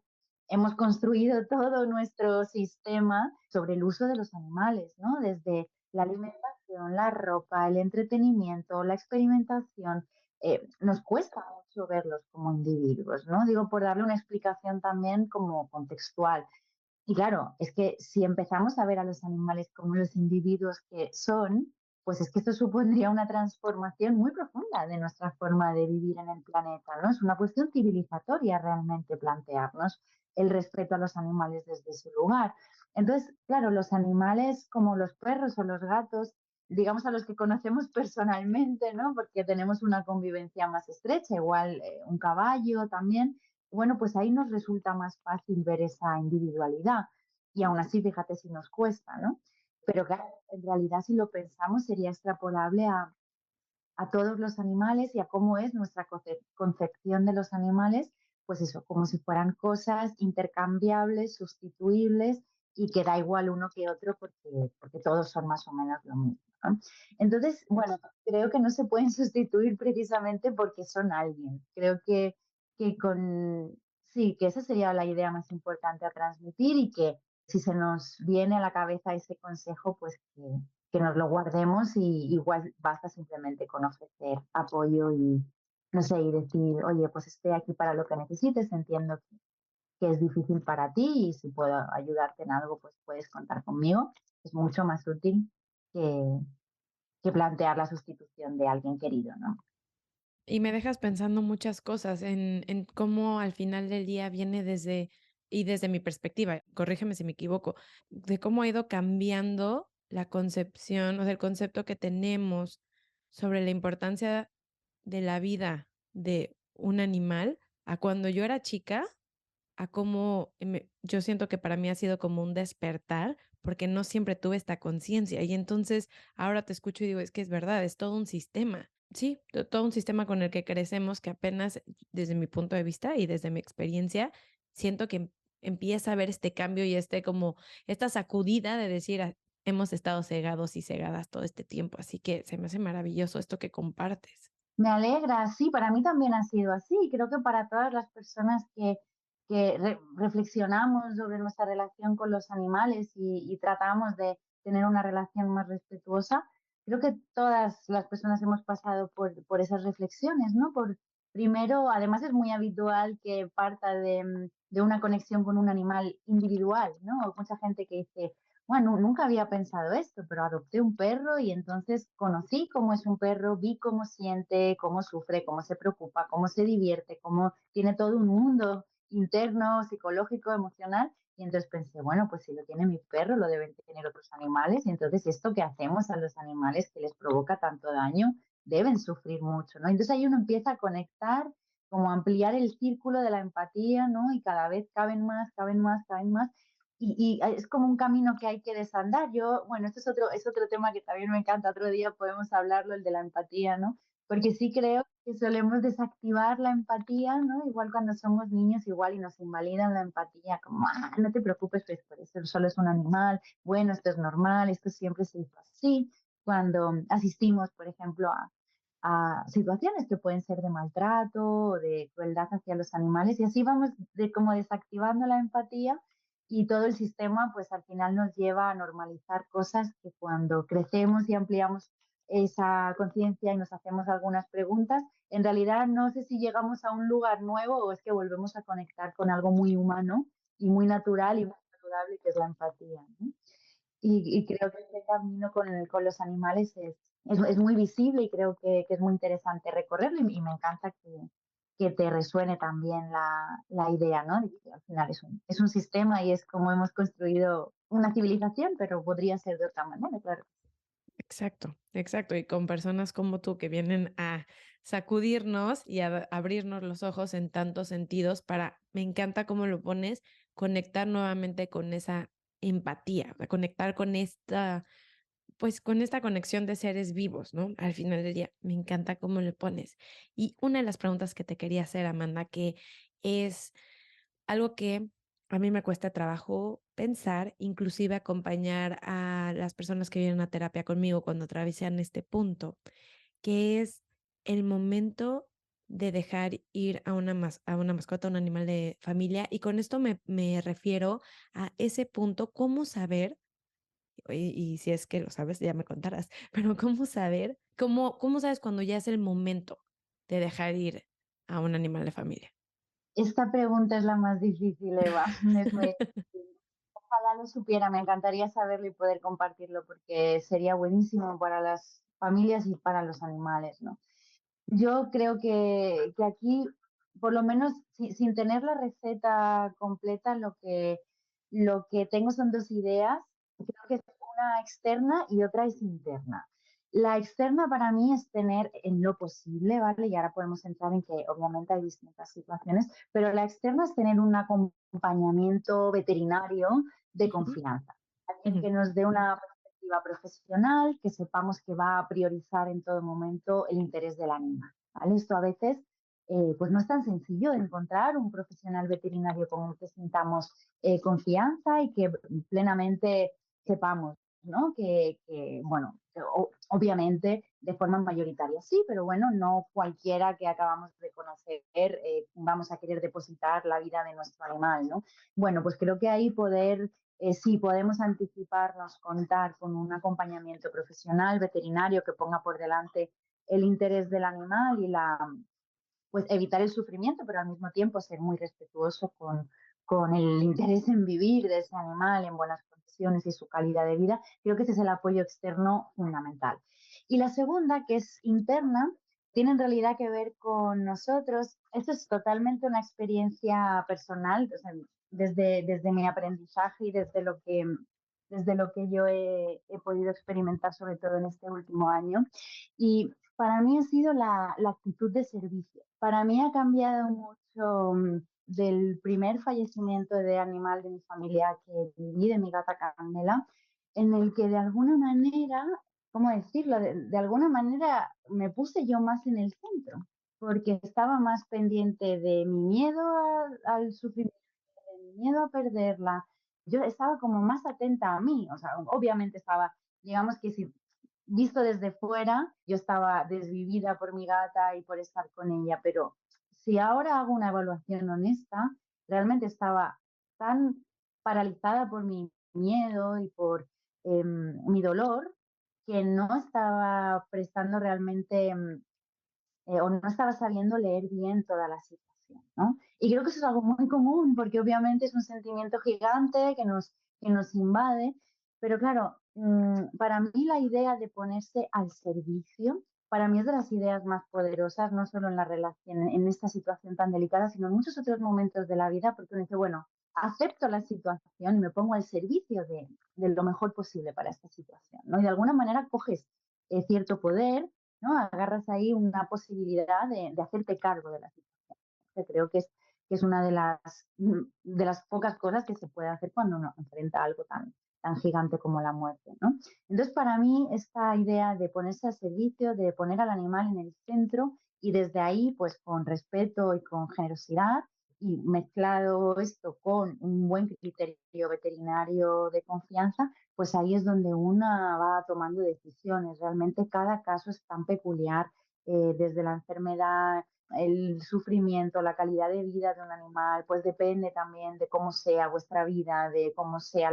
hemos construido todo nuestro sistema sobre el uso de los animales, ¿no? Desde la alimentación, la ropa, el entretenimiento, la experimentación. Nos cuesta mucho verlos como individuos, ¿no? Digo, por darle una explicación también como contextual. Y claro, es que si empezamos a ver a los animales como los individuos que son, pues es que esto supondría una transformación muy profunda de nuestra forma de vivir en el planeta, ¿no? Es una cuestión civilizatoria realmente plantearnos el respeto a los animales desde su lugar. Entonces, claro, los animales como los perros o los gatos, digamos a los que conocemos personalmente, ¿no? Porque tenemos una convivencia más estrecha, igual un caballo también, bueno, pues ahí nos resulta más fácil ver esa individualidad. Y aún así, fíjate si nos cuesta, ¿no? Pero claro, en realidad si lo pensamos sería extrapolable a todos los animales y a cómo es nuestra concepción de los animales, pues eso, como si fueran cosas intercambiables, sustituibles y que da igual uno que otro porque todos son más o menos lo mismo, ¿no? Entonces, bueno, creo que no se pueden sustituir precisamente porque son alguien. Creo que sí, que esa sería la idea más importante a transmitir y que si se nos viene a la cabeza ese consejo, pues que nos lo guardemos y igual basta simplemente con ofrecer apoyo y, no sé, y decir, oye, pues estoy aquí para lo que necesites, entiendo que es difícil para ti y si puedo ayudarte en algo, pues puedes contar conmigo. Es mucho más útil que, que plantear la sustitución de alguien querido, ¿no? Y me dejas pensando muchas cosas en cómo al final del día viene desde, y desde mi perspectiva, corrígeme si me equivoco, de cómo ha ido cambiando la concepción, o sea, el concepto que tenemos sobre la importancia de la vida de un animal a cuando yo era chica, a cómo yo siento que para mí ha sido como un despertar, porque no siempre tuve esta conciencia. Y entonces ahora te escucho y digo, es que es verdad, es todo un sistema. Sí, todo un sistema con el que crecemos que apenas desde mi punto de vista y desde mi experiencia, siento que empieza a haber este cambio y este como esta sacudida de decir, "Ah, hemos estado cegados y cegadas todo este tiempo". Así que se me hace maravilloso esto que compartes. Me alegra, sí, para mí también ha sido así. Creo que para todas las personas que reflexionamos sobre nuestra relación con los animales y tratamos de tener una relación más respetuosa, creo que todas las personas hemos pasado por esas reflexiones, ¿no? Primero, además es muy habitual que parta de una conexión con un animal individual, ¿no? Mucha gente que dice, bueno, nunca había pensado esto, pero adopté un perro y entonces conocí cómo es un perro, vi cómo siente, cómo sufre, cómo se preocupa, cómo se divierte, cómo tiene todo un mundo interno, psicológico, emocional. Y entonces pensé, bueno, pues si lo tiene mi perro, lo deben tener otros animales. Y entonces esto que hacemos a los animales que les provoca tanto daño, deben sufrir mucho, ¿no? Entonces ahí uno empieza a conectar, como a ampliar el círculo de la empatía, ¿no? Y cada vez caben más, caben más, caben más. Y es como un camino que hay que desandar. Yo, bueno, esto es otro tema que también me encanta, otro día podemos hablarlo, el de la empatía, ¿no? Porque sí creo que solemos desactivar la empatía, ¿no? Igual cuando somos niños, igual y nos invalidan la empatía, como, no te preocupes, pues por eso solo es un animal, bueno, esto es normal, esto siempre se hizo así. Cuando asistimos, por ejemplo, a situaciones que pueden ser de maltrato o de crueldad hacia los animales, y así vamos como desactivando la empatía, y todo el sistema pues al final nos lleva a normalizar cosas que cuando crecemos y ampliamos esa conciencia y nos hacemos algunas preguntas, en realidad no sé si llegamos a un lugar nuevo o es que volvemos a conectar con algo muy humano y muy natural y muy saludable, que es la empatía, ¿no? Y creo que este camino con los animales es muy visible, y creo que es muy interesante recorrerlo, y me encanta que te resuene también la idea, ¿no? De que al final es un sistema y es como hemos construido una civilización, pero podría ser de otra manera, claro. Exacto, exacto. Y con personas como tú que vienen a sacudirnos y a abrirnos los ojos en tantos sentidos para, me encanta cómo lo pones, conectar nuevamente con esa empatía, o sea, conectar con esta, pues con esta conexión de seres vivos, ¿no? Al final del día, me encanta cómo lo pones. Y una de las preguntas que te quería hacer, Amanda, que es algo que a mí me cuesta trabajo pensar, inclusive acompañar a las personas que vienen a terapia conmigo cuando atraviesan este punto, que es el momento de dejar ir a una mascota, a un animal de familia. Y con esto me refiero a ese punto, cómo saber, y si es que lo sabes, ya me contarás, pero cómo saber, cómo sabes cuando ya es el momento de dejar ir a un animal de familia. Esta pregunta es la más difícil, Eva. Es muy difícil. Ojalá lo supiera, me encantaría saberlo y poder compartirlo, porque sería buenísimo para las familias y para los animales, ¿no? Yo creo que aquí, por lo menos sin tener la receta completa, lo que tengo son dos ideas. Creo que es una externa y otra es interna. La externa para mí es tener en lo posible, ¿vale? Y ahora podemos entrar en que obviamente hay distintas situaciones, pero la externa es tener un acompañamiento veterinario de Ujú, confianza. Alguien ujú. que nos dé una perspectiva profesional, que sepamos que va a priorizar en todo momento el interés del animal, ¿vale? Esto a veces pues no es tan sencillo de encontrar un profesional veterinario con el que sintamos confianza y que plenamente sepamos, ¿no? Bueno, obviamente de forma mayoritaria sí, pero bueno, no cualquiera que acabamos de conocer vamos a querer depositar la vida de nuestro animal, ¿no? Bueno, pues creo que ahí sí, podemos anticiparnos, contar con un acompañamiento profesional, veterinario, que ponga por delante el interés del animal y pues evitar el sufrimiento, pero al mismo tiempo ser muy respetuoso con el interés en vivir de ese animal en buenas condiciones y su calidad de vida. Creo que ese es el apoyo externo fundamental. Y la segunda, que es interna, tiene en realidad que ver con nosotros. Esto es totalmente una experiencia personal, o sea, desde mi aprendizaje y desde lo que yo he podido experimentar, sobre todo en este último año. Y para mí ha sido la actitud de servicio. Para mí ha cambiado mucho del primer fallecimiento de animal de mi familia que viví, de mi gata Carmela, en el que de alguna manera, ¿cómo decirlo? De alguna manera me puse yo más en el centro, porque estaba más pendiente de mi miedo al sufrimiento, de mi miedo a perderla. Yo estaba como más atenta a mí, o sea, obviamente estaba, digamos que si visto desde fuera, yo estaba desvivida por mi gata y por estar con ella, pero si ahora hago una evaluación honesta, realmente estaba tan paralizada por mi miedo y por mi dolor, que no estaba prestando realmente o no estaba sabiendo leer bien toda la situación, ¿no? Y creo que eso es algo muy común, porque obviamente es un sentimiento gigante que nos invade, pero claro, para mí la idea de ponerse al servicio, para mí es de las ideas más poderosas, no solo en la relación, en esta situación tan delicada, sino en muchos otros momentos de la vida, porque uno dice, bueno, acepto la situación y me pongo al servicio de lo mejor posible para esta situación, ¿no? Y de alguna manera coges cierto poder, ¿no? Agarras ahí una posibilidad de hacerte cargo de la situación. Que creo que es una de las pocas cosas que se puede hacer cuando uno enfrenta algo tan gigante como la muerte, ¿no? Entonces, para mí, esta idea de ponerse al servicio, de poner al animal en el centro y desde ahí, pues con respeto y con generosidad, y mezclado esto con un buen criterio veterinario de confianza, pues ahí es donde una va tomando decisiones. Realmente cada caso es tan peculiar, desde la enfermedad, el sufrimiento, la calidad de vida de un animal, pues depende también de cómo sea vuestra vida, de cómo sea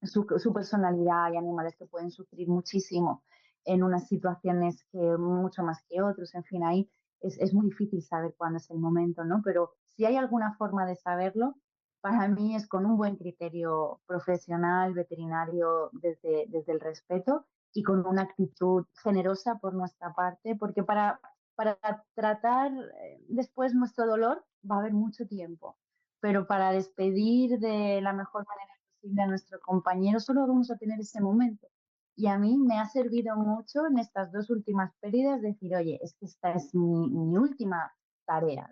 su personalidad. Hay animales que pueden sufrir muchísimo en unas situaciones que mucho más que otros. En fin, ahí es muy difícil saber cuándo es el momento, ¿no? Pero si hay alguna forma de saberlo, para mí es con un buen criterio profesional, veterinario, desde el respeto y con una actitud generosa por nuestra parte, porque para tratar después nuestro dolor va a haber mucho tiempo, pero para despedir de la mejor manera posible a nuestro compañero, solo vamos a tener ese momento. Y a mí me ha servido mucho en estas dos últimas pérdidas decir, oye, es que esta es mi última tarea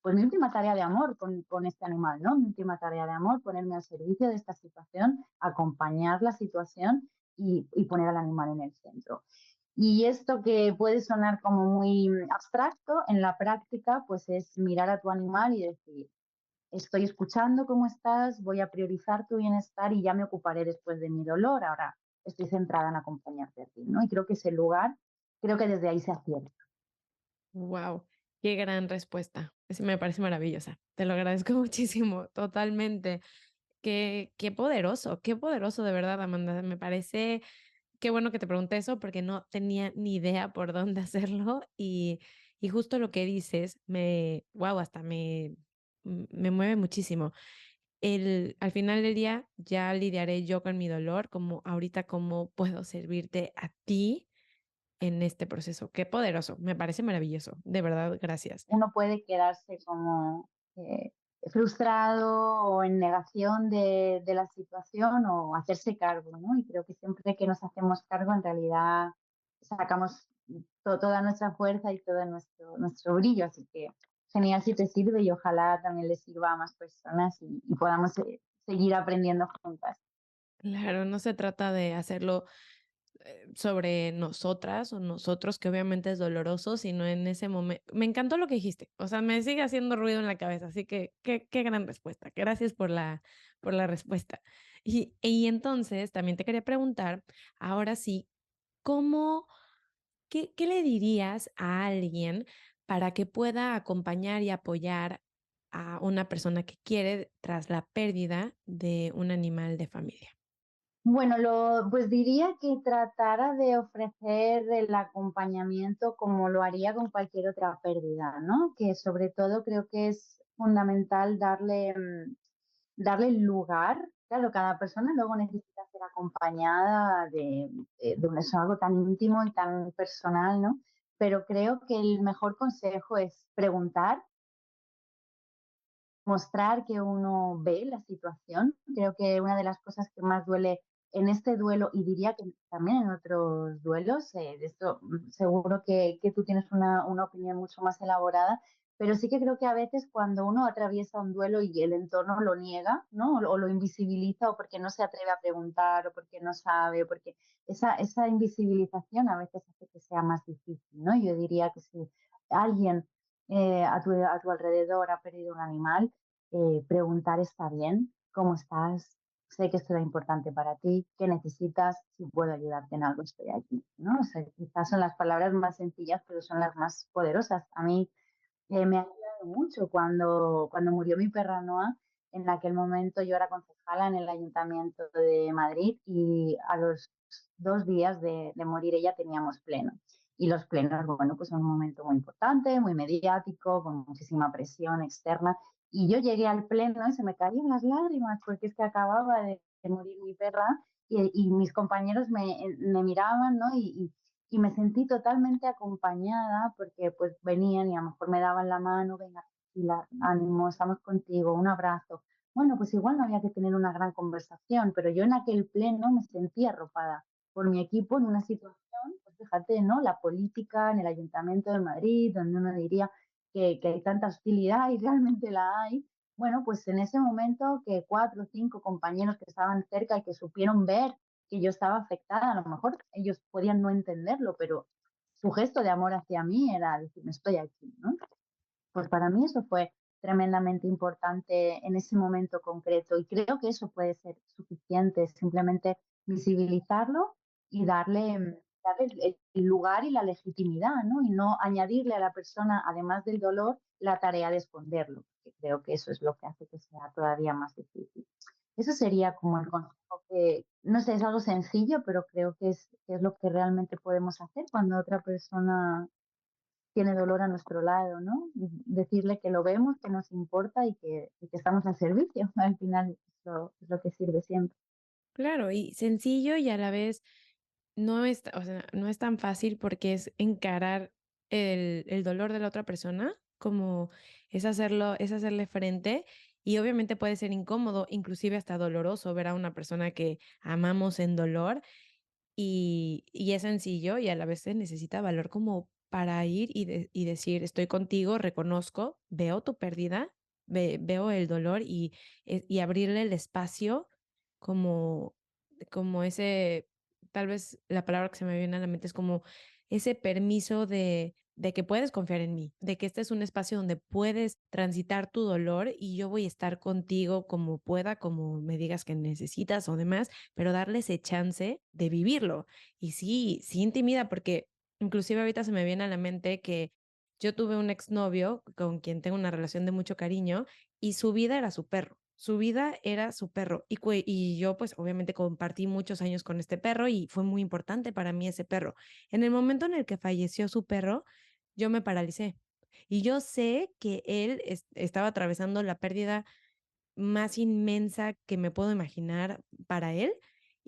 pues mi última tarea de amor con este animal, ¿no? Mi última tarea de amor, ponerme al servicio de esta situación, acompañar la situación y poner al animal en el centro. Y esto que puede sonar como muy abstracto, en la práctica, pues es mirar a tu animal y decir, estoy escuchando cómo estás, voy a priorizar tu bienestar y ya me ocuparé después de mi dolor. Ahora estoy centrada en acompañarte a ti, ¿no? Y creo que ese lugar, creo que desde ahí se acierta. Wow, qué gran respuesta. Me parece maravillosa. Te lo agradezco muchísimo, totalmente. Qué poderoso de verdad, Amanda. Me parece, qué bueno que te pregunté eso porque no tenía ni idea por dónde hacerlo y justo lo que dices wow, hasta me mueve muchísimo. Al final del día ya lidiaré yo con mi dolor, como ahorita cómo puedo servirte a ti en este proceso. Qué poderoso, me parece maravilloso. De verdad, gracias. Uno puede quedarse como frustrado o en negación de la situación o hacerse cargo, ¿no? Y creo que siempre que nos hacemos cargo, en realidad sacamos toda nuestra fuerza y todo nuestro brillo. Así que genial si te sirve y ojalá también le sirva a más personas y podamos seguir aprendiendo juntas. Claro, no se trata de hacerlo sobre nosotras o nosotros, que obviamente es doloroso, sino en ese momento. Me encantó lo que dijiste, o sea, me sigue haciendo ruido en la cabeza, así que qué gran respuesta. Gracias por la respuesta. Y entonces también te quería preguntar, ahora sí, ¿cómo, qué le dirías a alguien para que pueda acompañar y apoyar a una persona que quiere tras la pérdida de un animal de familia? Bueno, pues diría que tratara de ofrecer el acompañamiento como lo haría con cualquier otra pérdida, ¿no? Que sobre todo creo que es fundamental darle lugar. Claro, cada persona luego necesita ser acompañada de es algo tan íntimo y tan personal, ¿no? Pero creo que el mejor consejo es preguntar, mostrar que uno ve la situación. Creo que una de las cosas que más duele en este duelo, y diría que también en otros duelos, de esto seguro que tú tienes una opinión mucho más elaborada, pero sí que creo que a veces cuando uno atraviesa un duelo y el entorno lo niega, ¿no? O lo invisibiliza, o porque no se atreve a preguntar, o porque no sabe, o porque esa invisibilización a veces hace que sea más difícil, ¿no? Yo diría que si alguien a tu alrededor ha perdido un animal, preguntar está bien, ¿cómo estás? Sé que esto era importante para ti, ¿qué necesitas? Si puedo ayudarte en algo, estoy aquí, ¿no? O sea, quizás son las palabras más sencillas, pero son las más poderosas. A mí me ha ayudado mucho cuando murió mi perra Noa. En aquel momento yo era concejala en el Ayuntamiento de Madrid y a los 2 días de morir ella teníamos pleno. Y los plenos, bueno, pues son un momento muy importante, muy mediático, con muchísima presión externa. Y yo llegué al pleno y se me caían las lágrimas porque es que acababa de morir mi perra y mis compañeros me miraban, ¿no? Y me sentí totalmente acompañada porque pues venían y a lo mejor me daban la mano, venga, tranquila, ánimo, estamos contigo, un abrazo. Bueno, pues igual no había que tener una gran conversación, pero yo en aquel pleno me sentí arropada por mi equipo en una situación, pues fíjate, ¿no? La política en el Ayuntamiento de Madrid, donde uno diría que hay tanta hostilidad y realmente la hay. Bueno, pues en ese momento que 4 o 5 compañeros que estaban cerca y que supieron ver que yo estaba afectada, a lo mejor ellos podían no entenderlo, pero su gesto de amor hacia mí era decirme estoy aquí, ¿no? Pues para mí eso fue tremendamente importante en ese momento concreto y creo que eso puede ser suficiente, simplemente visibilizarlo y darle el lugar y la legitimidad, ¿no? Y no añadirle a la persona, además del dolor, la tarea de esconderlo, porque creo que eso es lo que hace que sea todavía más difícil. Eso sería como el consejo que, no sé, es algo sencillo, pero creo que es lo que realmente podemos hacer cuando otra persona tiene dolor a nuestro lado, ¿no? Decirle que lo vemos, que nos importa y que estamos al servicio. Al final es lo que sirve siempre. Claro, y sencillo y a la vez no es, o sea, no es tan fácil porque es encarar el dolor de la otra persona, como es hacerle frente y obviamente puede ser incómodo, inclusive hasta doloroso ver a una persona que amamos en dolor y es sencillo y a la vez se necesita valor como para ir y decir: "Estoy contigo, reconozco, veo tu pérdida, veo el dolor", y abrirle el espacio como como ese tal vez la palabra que se me viene a la mente es como ese permiso de que puedes confiar en mí, de que este es un espacio donde puedes transitar tu dolor y yo voy a estar contigo como pueda, como me digas que necesitas o demás, pero darle ese chance de vivirlo. Y sí, sí intimida, porque inclusive ahorita se me viene a la mente que yo tuve un exnovio con quien tengo una relación de mucho cariño y su vida era su perro. Su vida era su perro y yo pues obviamente compartí muchos años con este perro y fue muy importante para mí ese perro. En el momento en el que falleció su perro, yo me paralicé y yo sé que él estaba atravesando la pérdida más inmensa que me puedo imaginar para él,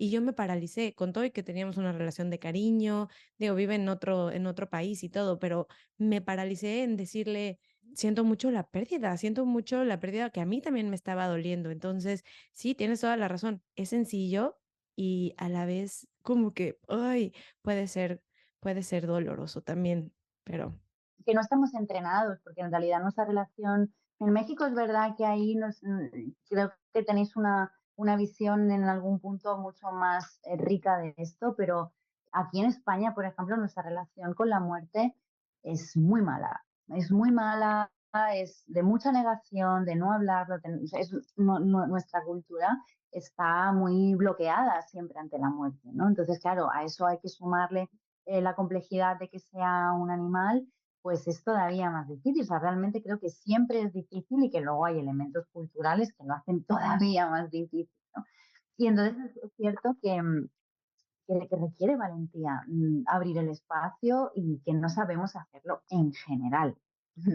y yo me paralicé, con todo y que teníamos una relación de cariño, digo, vive en otro país y todo, pero me paralicé en decirle: siento mucho la pérdida que a mí también me estaba doliendo". Entonces, sí, tienes toda la razón, es sencillo y a la vez como que, ay, puede ser doloroso también, pero Que no estamos entrenados, porque en realidad nuestra relación en México es verdad que ahí creo que tenéis una visión en algún punto mucho más rica de esto, pero aquí en España, por ejemplo, nuestra relación con la muerte es muy mala, es de mucha negación, de no hablarlo, nuestra cultura está muy bloqueada siempre ante la muerte, ¿no? Entonces, claro, a eso hay que sumarle la complejidad de que sea un animal, pues es todavía más difícil. O sea, realmente creo que siempre es difícil y que luego hay elementos culturales que lo hacen todavía más difícil, ¿no? Y entonces es cierto que requiere valentía abrir el espacio y que no sabemos hacerlo en general.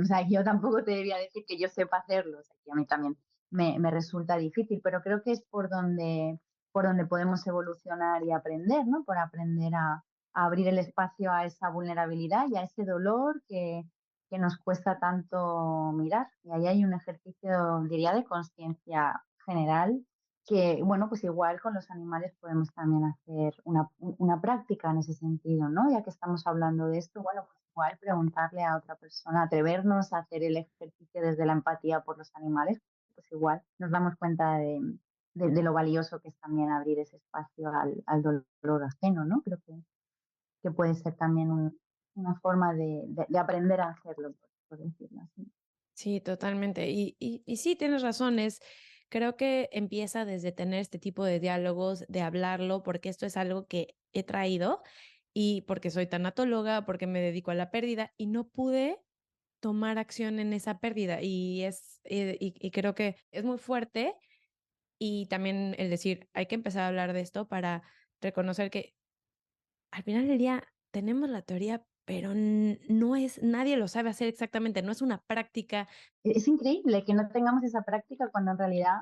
O sea, yo tampoco te debería decir que yo sepa hacerlo, o sea, que a mí también me resulta difícil, pero creo que es por donde podemos evolucionar y aprender, ¿no? Por aprender a abrir el espacio a esa vulnerabilidad y a ese dolor que nos cuesta tanto mirar. Y ahí hay un ejercicio, diría, de conciencia general que, bueno, pues igual con los animales podemos también hacer una práctica en ese sentido, ¿no? Ya que estamos hablando de esto, bueno, pues igual preguntarle a otra persona, atrevernos a hacer el ejercicio desde la empatía por los animales, pues igual nos damos cuenta de lo valioso que es también abrir ese espacio al dolor ajeno, ¿no? Creo que puede ser también una forma de aprender a hacerlo, por decirlo así. sí, totalmente. Y sí, tienes razón, creo que empieza desde tener este tipo de diálogos, de hablarlo, porque esto es algo que he traído y porque soy tanatóloga, porque me dedico a la pérdida y no pude tomar acción en esa pérdida y creo que es muy fuerte y también el decir, hay que empezar a hablar de esto para reconocer que al final del día tenemos la teoría pero no es, nadie lo sabe hacer exactamente, no es una práctica. Es increíble que no tengamos esa práctica cuando en realidad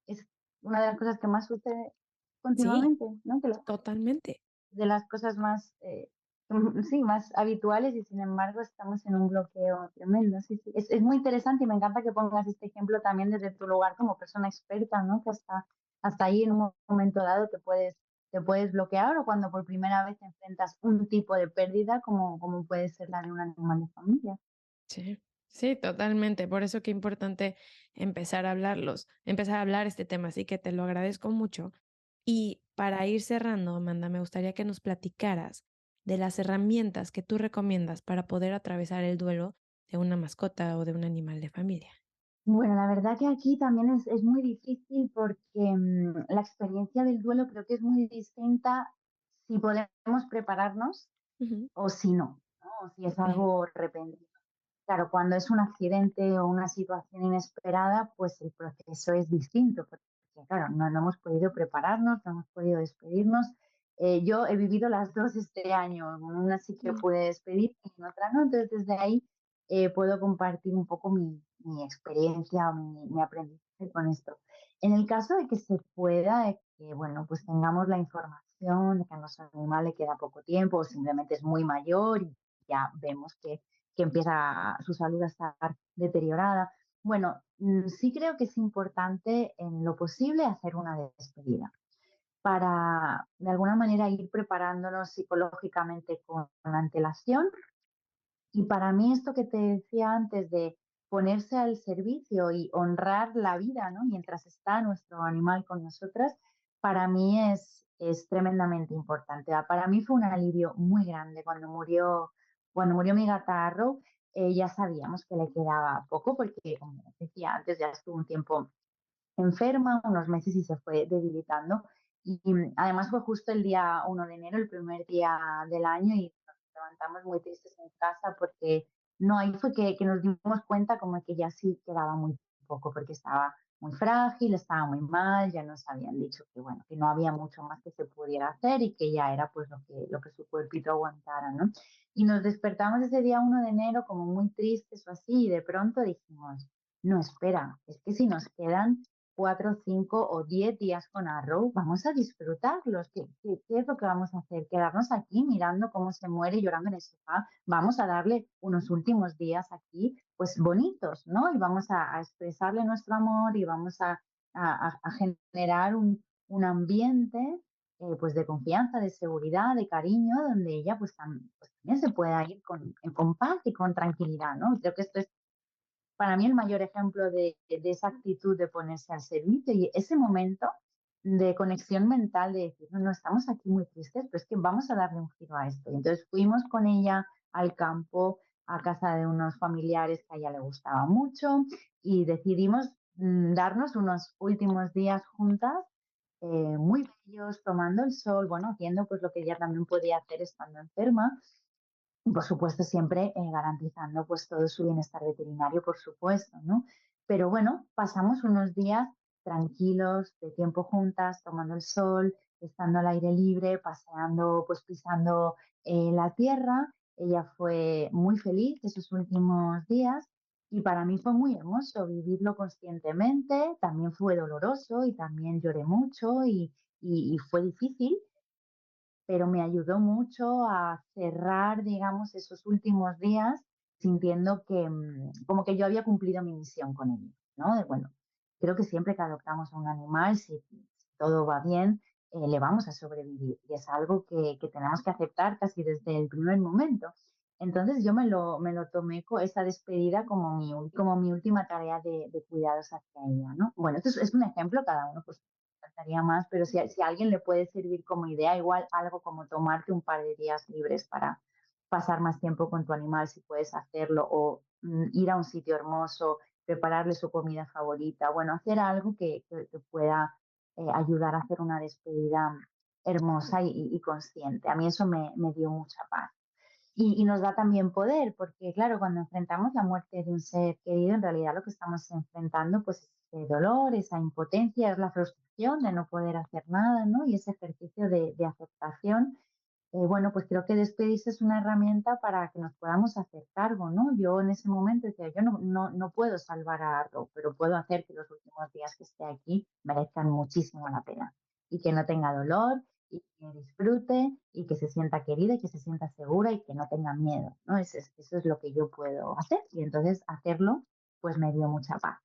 es una de las cosas que más sucede Sí, continuamente, ¿no? totalmente. De las cosas más, sí, más habituales y sin embargo estamos en un bloqueo tremendo. Sí, sí. Es muy interesante y me encanta que pongas este ejemplo también desde tu lugar como persona experta, ¿no? Que hasta ahí en un momento dado te puedes bloquear o cuando por primera vez enfrentas un tipo de pérdida como puede ser la de un animal de familia. Sí, sí, totalmente. Por eso qué importante empezar a hablar este tema, así que te lo agradezco mucho. Y para ir cerrando, Amanda, me gustaría que nos platicaras de las herramientas que tú recomiendas para poder atravesar el duelo de una mascota o de un animal de familia. Bueno, la verdad que aquí también es muy difícil porque la experiencia del duelo creo que es muy distinta si podemos prepararnos Ujú, o si no, ¿no? O si es ujú, algo repentino. Claro, cuando es un accidente o una situación inesperada, pues el proceso es distinto, porque claro, no hemos podido prepararnos, no hemos podido despedirnos. Yo he vivido las dos este año, en una sí que mm, pude despedir y en otra no, entonces desde ahí puedo compartir un poco mi experiencia o mi aprendizaje con esto. En el caso de que se pueda, de que bueno, pues tengamos la información de que a nuestro animal le queda poco tiempo o simplemente es muy mayor y ya vemos que empieza su salud a estar deteriorada. Bueno, sí creo que es importante en lo posible hacer una despedida para de alguna manera ir preparándonos psicológicamente con antelación y para mí esto que te decía antes de ponerse al servicio y honrar la vida, ¿no? Mientras está nuestro animal con nosotras, para mí es tremendamente importante. Para mí fue un alivio muy grande cuando murió mi gata Arrow. Ya sabíamos que le quedaba poco porque, como decía antes, ya estuvo un tiempo enferma, unos meses y se fue debilitando. Y además fue justo el día 1 de enero, el primer día del año, y nos levantamos muy tristes en casa porque no, ahí fue que nos dimos cuenta como que ya sí quedaba muy poco, porque estaba muy frágil, estaba muy mal, ya nos habían dicho que bueno, que no había mucho más que se pudiera hacer y que ya era pues lo que su cuerpito aguantara, ¿no? Y nos despertamos ese día 1 de enero como muy tristes o así, y de pronto dijimos, no, espera, es que si nos quedan 4, 5 o 10 días con Arrow, vamos a disfrutarlos. ¿Qué es lo que vamos a hacer? ¿Quedarnos aquí mirando cómo se muere y llorando en el sofá? Vamos a darle unos últimos días aquí, pues bonitos, ¿no? Y vamos a expresarle nuestro amor y vamos a generar un ambiente pues de confianza, de seguridad, de cariño, donde ella pues también se pueda ir con paz y con tranquilidad, ¿no? Creo que esto es para mí el mayor ejemplo de esa actitud de ponerse al servicio y ese momento de conexión mental de decir, no, no, estamos aquí muy tristes, pero es que vamos a darle un giro a esto. Y entonces fuimos con ella al campo, a casa de unos familiares que a ella le gustaba mucho y decidimos darnos unos últimos días juntas, muy bellos, tomando el sol, bueno, haciendo pues lo que ella también podía hacer estando enferma por supuesto, siempre garantizando pues todo su bienestar veterinario, por supuesto, ¿no? Pero bueno, pasamos unos días tranquilos, de tiempo juntas, tomando el sol, estando al aire libre, paseando, pues pisando la tierra. Ella fue muy feliz esos últimos días y para mí fue muy hermoso vivirlo conscientemente. También fue doloroso y también lloré mucho y fue difícil, pero me ayudó mucho a cerrar, digamos, esos últimos días sintiendo que como que yo había cumplido mi misión con ello, ¿no? De, bueno, creo que siempre que adoptamos a un animal, si todo va bien, le vamos a sobrevivir y es algo que tenemos que aceptar casi desde el primer momento. Entonces yo me lo tomé esa despedida como mi última tarea de cuidados hacia ella, ¿no? Bueno, esto es un ejemplo, cada uno pues faltaría más, pero si a alguien le puede servir como idea, igual algo como tomarte un par de días libres para pasar más tiempo con tu animal, si puedes hacerlo, o ir a un sitio hermoso, prepararle su comida favorita, bueno, hacer algo que pueda ayudar a hacer una despedida hermosa y consciente. A mí eso me dio mucha paz. Y nos da también poder, porque claro, cuando enfrentamos la muerte de un ser querido, en realidad lo que estamos enfrentando pues es ese dolor, esa impotencia, es la frustración de no poder hacer nada, ¿no? Y ese ejercicio de aceptación. bueno, pues creo que despedirse es una herramienta para que nos podamos hacer cargo, ¿no? Yo en ese momento decía, yo no puedo salvar a Arlo, pero puedo hacer que los últimos días que esté aquí merezcan muchísimo la pena y que no tenga dolor y que disfrute y que se sienta querida y que se sienta segura y que no tenga miedo, ¿no? Eso es lo que yo puedo hacer y entonces hacerlo pues me dio mucha paz.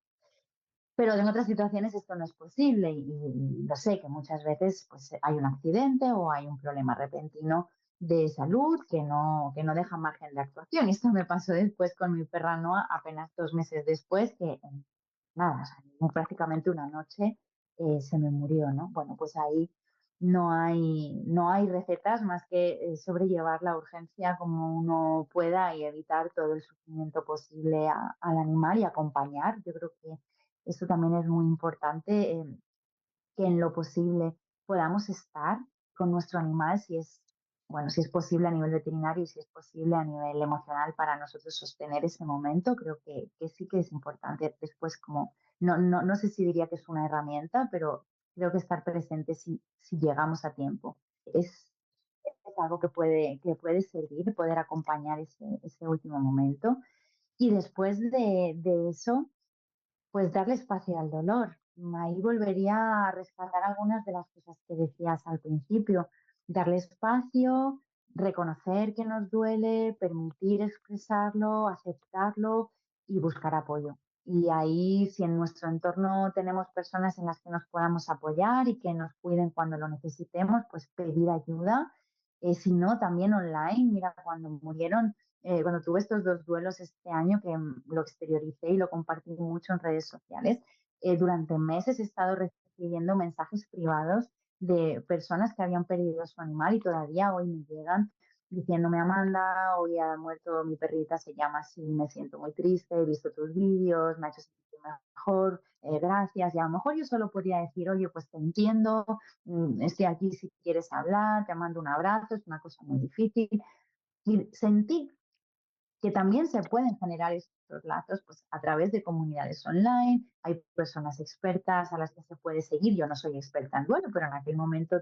Pero en otras situaciones esto no es posible y lo sé que muchas veces pues, hay un accidente o hay un problema repentino de salud que no deja margen de actuación. Y esto me pasó después con mi perra Noa, apenas 2 meses después, que nada, o sea, prácticamente una noche se me murió, ¿no? Bueno, pues ahí no hay recetas más que sobrellevar la urgencia como uno pueda y evitar todo el sufrimiento posible al animal y acompañar. Yo creo que esto también es muy importante, que en lo posible podamos estar con nuestro animal si es, bueno, si es posible a nivel veterinario y si es posible a nivel emocional para nosotros sostener ese momento. Creo que sí que es importante. Después, como, no sé si diría que es una herramienta, pero creo que estar presente si llegamos a tiempo. Es algo que puede servir, poder acompañar ese último momento. Y después de eso, pues darle espacio al dolor. Ahí volvería a rescatar algunas de las cosas que decías al principio. Darle espacio, reconocer que nos duele, permitir expresarlo, aceptarlo y buscar apoyo. Y ahí, si en nuestro entorno tenemos personas en las que nos podamos apoyar y que nos cuiden cuando lo necesitemos, pues pedir ayuda. Si no, también online. Mira, cuando tuve estos dos duelos este año, que lo exterioricé y lo compartí mucho en redes sociales, durante meses he estado recibiendo mensajes privados de personas que habían perdido a su animal y todavía hoy me llegan diciéndome, Amanda, hoy ha muerto mi perrita, se llama así, me siento muy triste, he visto tus vídeos, me ha hecho sentir mejor, gracias. Y a lo mejor yo solo podría decir, oye, pues te entiendo, estoy aquí si quieres hablar, te mando un abrazo, es una cosa muy difícil. Y sentí que también se pueden generar estos lazos pues, a través de comunidades online. Hay personas expertas a las que se puede seguir. Yo no soy experta en duelo, pero en aquel momento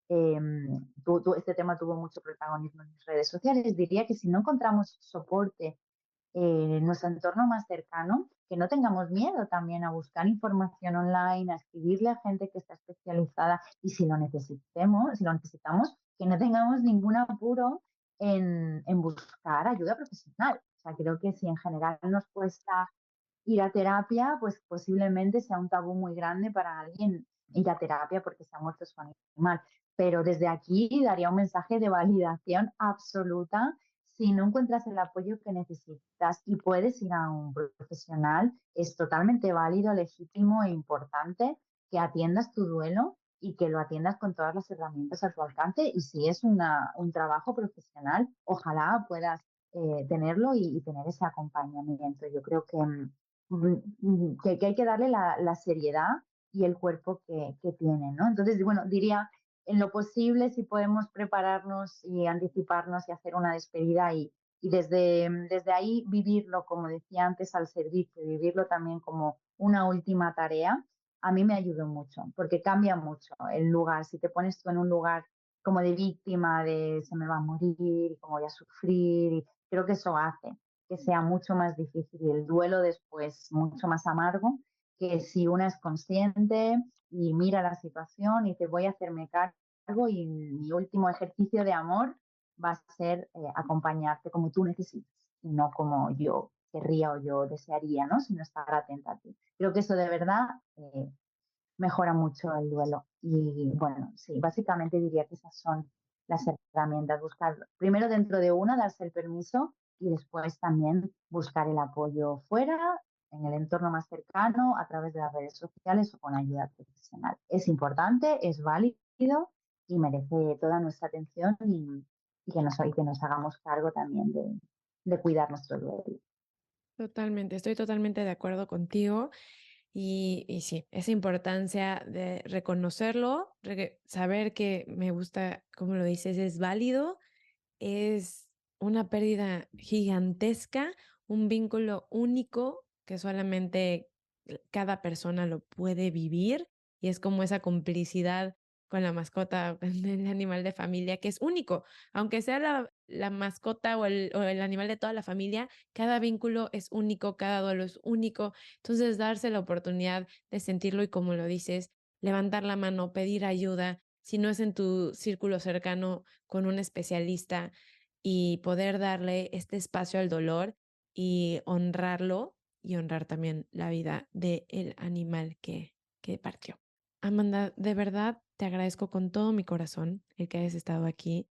este tema tuvo mucho protagonismo en mis redes sociales. Diría que si no encontramos soporte en nuestro entorno más cercano, que no tengamos miedo también a buscar información online, a escribirle a gente que está especializada y si lo necesitamos, que no tengamos ningún apuro en buscar ayuda profesional. O sea, creo que si en general nos cuesta ir a terapia, pues posiblemente sea un tabú muy grande para alguien ir a terapia porque se ha muerto su animal. Pero desde aquí daría un mensaje de validación absoluta. Si no encuentras el apoyo que necesitas y puedes ir a un profesional, es totalmente válido, legítimo e importante que atiendas tu duelo y que lo atiendas con todas las herramientas a tu alcance. Y si es un trabajo profesional, ojalá puedas tenerlo y tener ese acompañamiento. Yo creo que hay que darle la seriedad y el cuerpo que tiene, ¿no? Entonces, bueno, diría, en lo posible, si podemos prepararnos y anticiparnos y hacer una despedida y desde ahí vivirlo, como decía antes, al servicio, vivirlo también como una última tarea, a mí me ayudó mucho, porque cambia mucho el lugar. Si te pones tú en un lugar como de víctima, de se me va a morir, y cómo voy a sufrir, y creo que eso hace que sea mucho más difícil y el duelo después mucho más amargo, que si una es consciente y mira la situación y te voy a hacerme cargo y mi último ejercicio de amor va a ser acompañarte como tú necesitas y no como yo querría o yo desearía, ¿no? Sino estar atenta a ti. Creo que eso de verdad mejora mucho el duelo. Y bueno, sí, básicamente diría que esas son las herramientas, buscar primero dentro de una, darse el permiso y después también buscar el apoyo fuera, en el entorno más cercano, a través de las redes sociales o con ayuda profesional. Es importante, es válido y merece toda nuestra atención y que nos hagamos cargo también de cuidar nuestro duelo. Totalmente, estoy totalmente de acuerdo contigo. Y sí, esa importancia de reconocerlo, saber que me gusta, como lo dices, es válido, es una pérdida gigantesca, un vínculo único que solamente cada persona lo puede vivir y es como esa complicidad con la mascota, con el animal de familia, que es único. Aunque sea la mascota o el animal de toda la familia, cada vínculo es único, cada duelo es único. Entonces, darse la oportunidad de sentirlo y, como lo dices, levantar la mano, pedir ayuda, si no es en tu círculo cercano, con un especialista y poder darle este espacio al dolor y honrarlo y honrar también la vida del animal que partió. Amanda, de verdad te agradezco con todo mi corazón el que hayas estado aquí,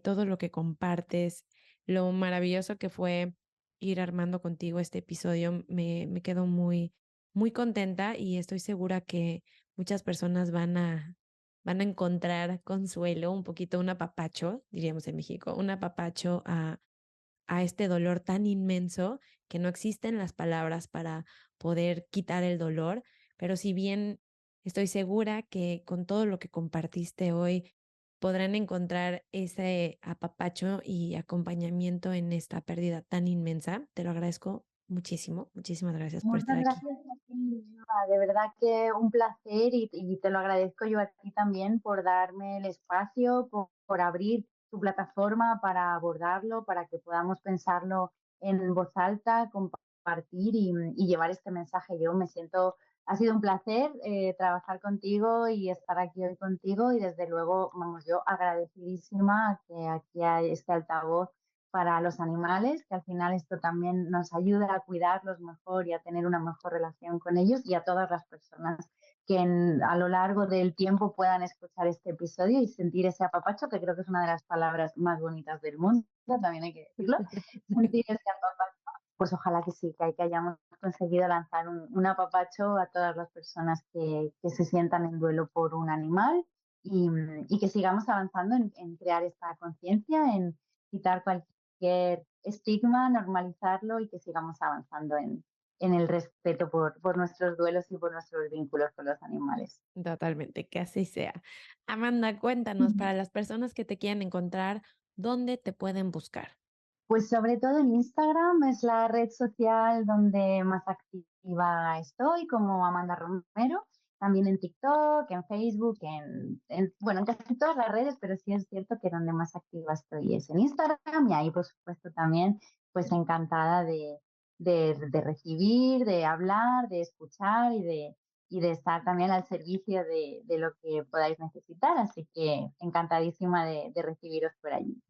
todo lo que compartes, lo maravilloso que fue ir armando contigo este episodio. Me quedo muy, muy contenta y estoy segura que muchas personas van a encontrar consuelo, un poquito un apapacho, diríamos en México, un apapacho a este dolor tan inmenso que no existen las palabras para poder quitar el dolor, pero si bien estoy segura que con todo lo que compartiste hoy podrán encontrar ese apapacho y acompañamiento en esta pérdida tan inmensa. Te lo agradezco muchísimo. Muchísimas gracias por estar Muchas aquí. gracias a ti, Eva. De verdad que un placer y te lo agradezco yo a ti también por darme el espacio, por abrir tu plataforma para abordarlo, para que podamos pensarlo en voz alta, compartir y llevar este mensaje. Yo me siento, ha sido un placer trabajar contigo y estar aquí hoy contigo y desde luego, vamos, yo agradecidísima que aquí hay este altavoz para los animales, que al final esto también nos ayuda a cuidarlos mejor y a tener una mejor relación con ellos y a todas las personas que a lo largo del tiempo puedan escuchar este episodio y sentir ese apapacho, que creo que es una de las palabras más bonitas del mundo, también hay que decirlo, sentir ese apapacho, pues ojalá que sí, que hayamos conseguido lanzar un apapacho a todas las personas que se sientan en duelo por un animal y que sigamos avanzando en crear esta conciencia, en quitar cualquier estigma, normalizarlo y que sigamos avanzando en el respeto por nuestros duelos y por nuestros vínculos con los animales. Totalmente, que así sea. Amanda, cuéntanos, para las personas que te quieran encontrar, ¿dónde te pueden buscar? Pues sobre todo en Instagram es la red social donde más activa estoy, como Amanda Romero. También en TikTok, en Facebook, bueno, en casi todas las redes, pero sí es cierto que donde más activa estoy es en Instagram y ahí, por supuesto, también pues encantada de recibir, de hablar, de escuchar y de estar también al servicio de lo que podáis necesitar. Así que encantadísima de recibiros por allí.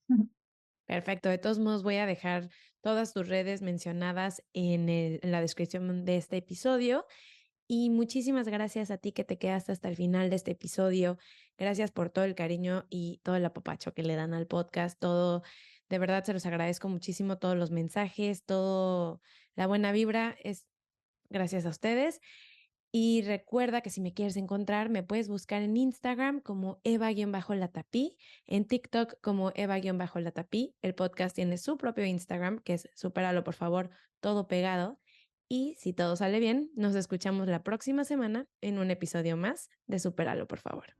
Perfecto. De todos modos, voy a dejar todas tus redes mencionadas en la descripción de este episodio. Y muchísimas gracias a ti que te quedaste hasta el final de este episodio. Gracias por todo el cariño y todo el apapacho que le dan al podcast. Todo, de verdad se los agradezco muchísimo, todos los mensajes, todo la buena vibra es gracias a ustedes. Y recuerda que si me quieres encontrar, me puedes buscar en Instagram como Eva-Latapí, en TikTok como Eva-Latapí. El podcast tiene su propio Instagram, que es Supéralo, por favor, todo pegado. Y si todo sale bien, nos escuchamos la próxima semana en un episodio más de Supéralo, por favor.